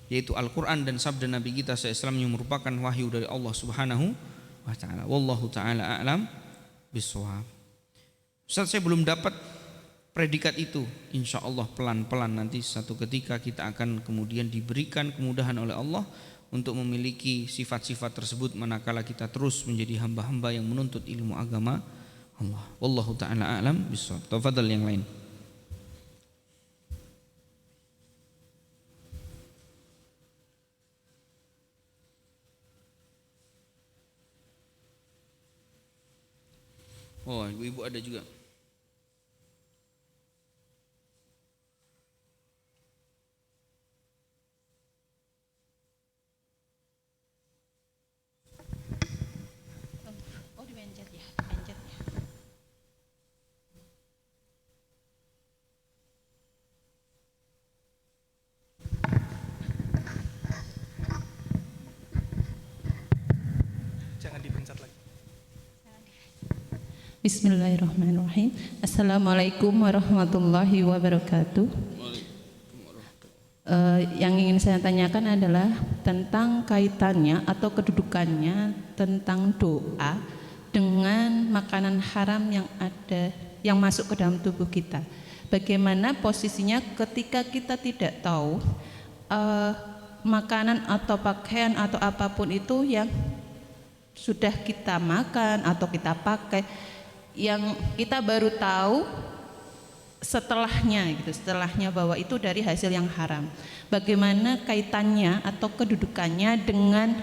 yaitu Al-Qur'an dan sabda Nabi kita SAW yang merupakan wahyu dari Allah Subhanahu wa taala. Wallahu taala a'lam bishawab. Ustaz, saya belum dapat predikat itu. Insya Allah pelan-pelan nanti satu ketika kita akan kemudian diberikan kemudahan oleh Allah untuk memiliki sifat-sifat tersebut manakala kita terus menjadi hamba-hamba yang menuntut ilmu agama Allah. Wallahu taala a'lam bishawab. Tafadhal yang lain. Oh, ibu-ibu ada juga. Oh, dipencet ya, dipencet ya. Jangan dipencet lagi. Bismillahirrahmanirrahim. Assalamualaikum warahmatullahi wabarakatuh. Yang ingin saya tanyakan adalah tentang kaitannya atau kedudukannya tentang doa dengan makanan haram yang ada yang masuk ke dalam tubuh kita. Bagaimana posisinya ketika kita tidak tahu makanan atau pakaian atau apapun itu yang sudah kita makan atau kita pakai, yang kita baru tahu setelahnya gitu, setelahnya bahwa itu dari hasil yang haram. Bagaimana kaitannya atau kedudukannya dengan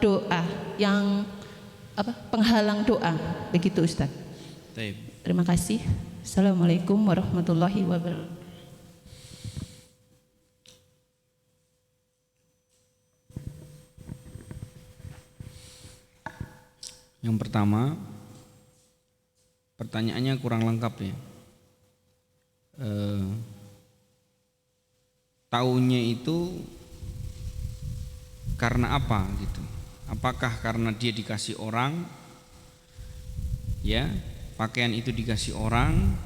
doa yang penghalang doa, begitu Ustaz. Terima kasih. Assalamualaikum warahmatullahi wabarakatuh. Yang pertama, pertanyaannya kurang lengkap ya. Taunya itu karena apa gitu? Apakah karena dia dikasih orang, ya pakaian itu dikasih orang,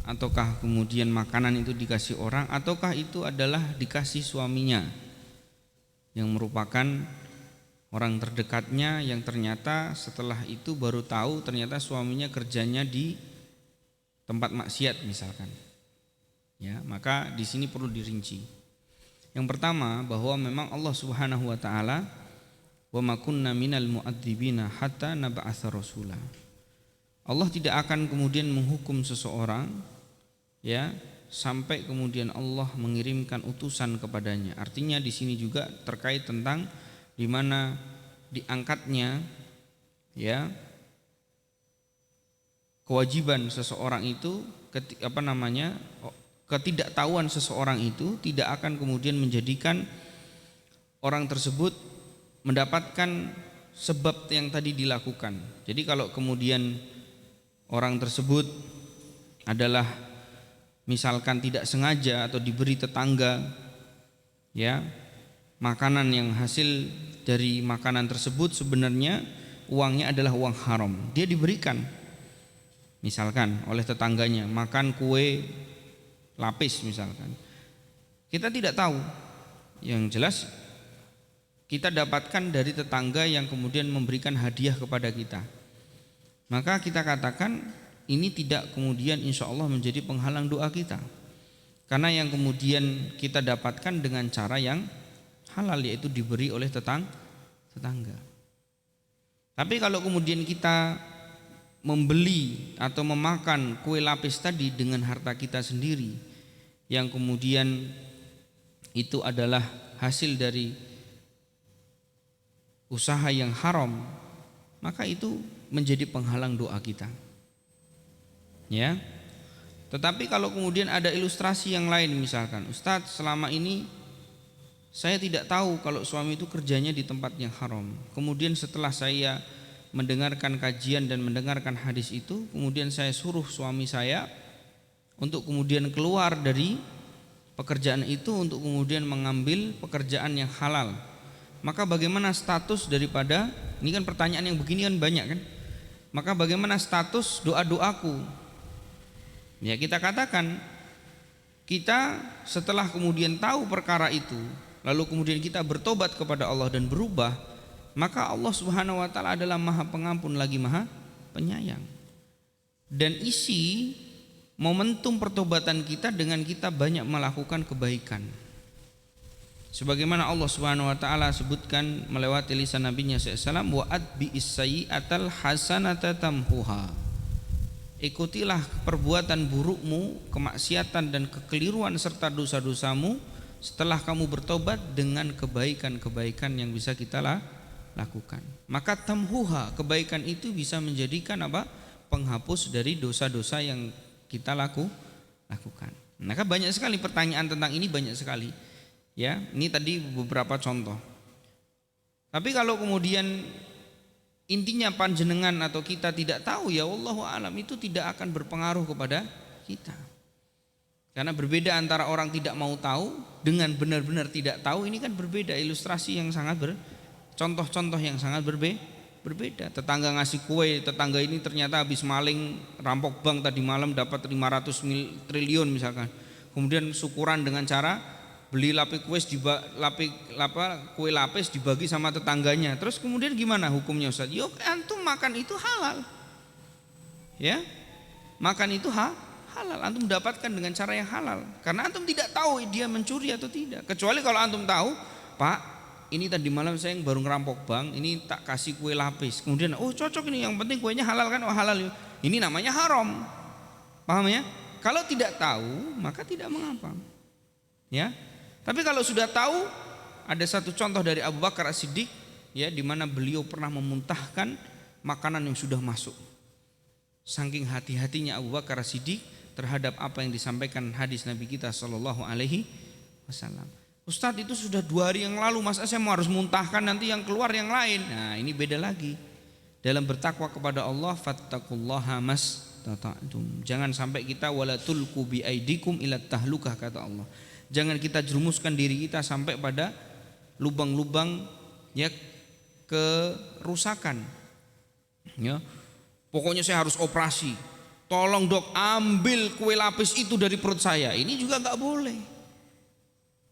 ataukah kemudian makanan itu dikasih orang, ataukah itu adalah dikasih suaminya yang merupakan orang terdekatnya yang ternyata setelah itu baru tahu ternyata suaminya kerjanya di tempat maksiat misalkan. Ya, maka di sini perlu dirinci. Yang pertama bahwa memang Allah Subhanahu wa taala wa ma kunna minal mu'adzibina hatta nab'atsa rasula. Allah tidak akan kemudian menghukum seseorang ya sampai kemudian Allah mengirimkan utusan kepadanya. Artinya di sini juga terkait tentang di mana diangkatnya ya kewajiban seseorang itu ketidaktahuan seseorang itu tidak akan kemudian menjadikan orang tersebut mendapatkan sebab yang tadi dilakukan. Jadi kalau kemudian orang tersebut adalah misalkan tidak sengaja atau diberi tetangga ya makanan yang hasil dari makanan tersebut sebenarnya uangnya adalah uang haram, dia diberikan misalkan oleh tetangganya makan kue lapis misalkan, kita tidak tahu, yang jelas kita dapatkan dari tetangga yang kemudian memberikan hadiah kepada kita, maka kita katakan ini tidak kemudian insya Allah menjadi penghalang doa kita, karena yang kemudian kita dapatkan dengan cara yang halal, yaitu diberi oleh tetangga. Tapi kalau kemudian kita membeli atau memakan kue lapis tadi dengan harta kita sendiri, yang kemudian itu adalah hasil dari usaha yang haram, maka itu menjadi penghalang doa kita. Ya. Tetapi kalau kemudian ada ilustrasi yang lain, misalkan, Ustadz, selama ini saya tidak tahu kalau suami itu kerjanya di tempat yang haram. Kemudian setelah saya mendengarkan kajian dan mendengarkan hadis itu, kemudian saya suruh suami saya untuk kemudian keluar dari pekerjaan itu untuk kemudian mengambil pekerjaan yang halal. Maka bagaimana status daripada, ini kan pertanyaan yang begini kan banyak kan, maka bagaimana status doa-doaku? Ya, kita katakan, kita setelah kemudian tahu perkara itu, lalu kemudian kita bertobat kepada Allah dan berubah, maka Allah Subhanahu wa taala adalah Maha Pengampun lagi Maha Penyayang. Dan isi momentum pertobatan kita dengan kita banyak melakukan kebaikan. Sebagaimana Allah Subhanahu wa taala sebutkan melewati lisan nabinya sallallahu alaihi wasallam, wa atbi'is sayyi'atal hasanata tamhuha. Ikutilah perbuatan burukmu, kemaksiatan dan kekeliruan serta dosa-dosamu setelah kamu bertobat dengan kebaikan-kebaikan yang bisa kita lakukan. Maka tamhuha, kebaikan itu bisa menjadikan apa? Penghapus dari dosa-dosa yang kita lakukan. Maka banyak sekali pertanyaan tentang ini, banyak sekali. Ya, ini tadi beberapa contoh. Tapi kalau kemudian intinya panjenengan atau kita tidak tahu, ya wallahu alam, itu tidak akan berpengaruh kepada kita. Karena berbeda antara orang tidak mau tahu dengan benar-benar tidak tahu, ini kan berbeda, ilustrasi yang sangat contoh-contoh yang sangat berbeda. Tetangga ngasih kue, tetangga ini ternyata habis maling rampok bank tadi malam dapat 500 triliun misalkan. Kemudian syukuran dengan cara beli kue lapis dibagi sama tetangganya. Terus kemudian gimana hukumnya Ustaz? Yuk, antum makan itu halal. Ya. Makan itu halal. Antum dapatkan dengan cara yang halal. Karena antum tidak tahu dia mencuri atau tidak. Kecuali kalau antum tahu, Pak, ini tadi malam saya yang baru ngerampok bank, ini tak kasih kue lapis. Kemudian, oh cocok ini, yang penting kuenya halal kan? Oh halal. Ini namanya haram. Paham ya? Kalau tidak tahu, maka tidak mengapa. Ya. Tapi kalau sudah tahu, ada satu contoh dari Abu Bakar As-Siddiq, ya, di mana beliau pernah memuntahkan makanan yang sudah masuk. Saking hati-hatinya Abu Bakar As-Siddiq terhadap apa yang disampaikan hadis Nabi kita Shallallahu Alaihi Wasallam. Ustadz, itu sudah 2 hari yang lalu, masa saya mau harus muntahkan nanti yang keluar yang lain? Nah, ini beda lagi. Dalam bertakwa kepada Allah, fattaqullaha mastata'tum. Jangan sampai kita wala tulqu bi aidikum ila tahlukah, kata Allah. Jangan kita jerumuskan diri kita sampai pada lubang-lubang, ya, kerusakan. Ya. Pokoknya saya harus operasi. Tolong dok, ambil kue lapis itu dari perut saya. Ini juga enggak boleh.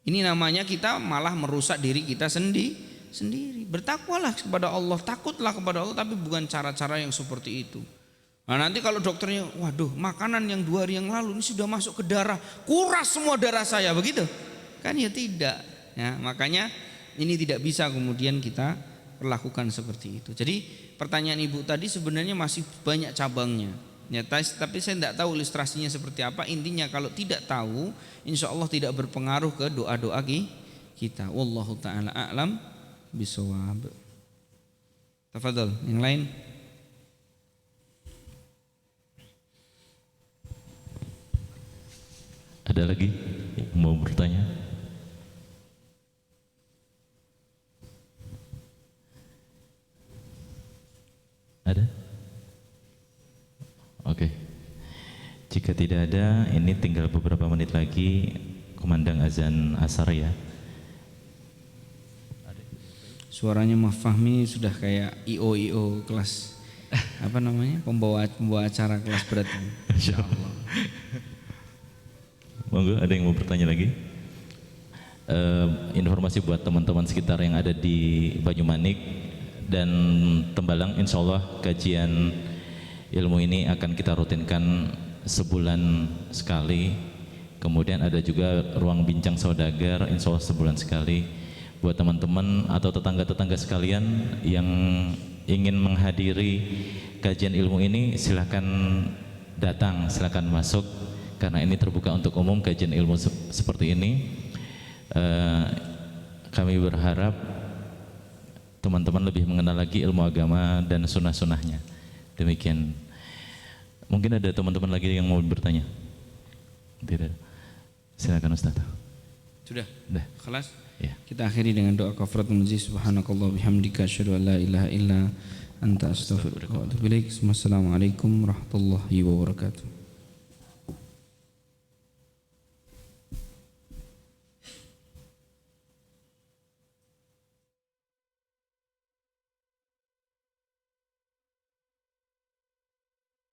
Ini namanya kita malah merusak diri kita sendiri. Bertakwalah kepada Allah, takutlah kepada Allah, tapi bukan cara-cara yang seperti itu. Nah, nanti kalau dokternya, waduh, makanan yang 2 hari yang lalu ini sudah masuk ke darah, kuras semua darah saya, begitu? Kan ya tidak. Ya, makanya ini tidak bisa kemudian kita perlakukan seperti itu. Jadi pertanyaan ibu tadi sebenarnya masih banyak cabangnya. Ya, tapi saya tidak tahu ilustrasinya seperti apa. Intinya kalau tidak tahu, insya Allah tidak berpengaruh ke doa-doa kita. Wallahu ta'ala a'lam bishawab. Tafadhol, yang lain. Ada lagi yang mau bertanya? Ada? Oke. Jika tidak ada, ini tinggal beberapa menit lagi kumandang azan asar ya. Suaranya Mas Fahmi sudah kayak IO kelas apa namanya? Pembawa acara kelas berat. Insyaallah. Monggo, ada yang mau bertanya lagi? Informasi buat teman-teman sekitar yang ada di Banyumanik dan Tembalang, insya Allah kajian ilmu ini akan kita rutinkan sebulan sekali. Kemudian ada juga ruang bincang saudagar, insya Allah sebulan sekali. Buat teman-teman atau tetangga-tetangga sekalian yang ingin menghadiri kajian ilmu ini silahkan datang, silahkan masuk, karena ini terbuka untuk umum. Kajian ilmu seperti ini kami berharap teman-teman lebih mengenal lagi ilmu agama dan sunnah-sunnahnya. Demikian. Mungkin ada teman-teman lagi yang mau bertanya? Tidak. Silakan Ustaz. Sudah? Sudah. Kelas? Ya. Kita akhiri dengan doa kafaratul majlis. Subhanakallah bihamdika asyhadu an la ilaha illa anta astaghfiruka wa atubu ilaik. Wassalamualaikum warahmatullahi wabarakatuh.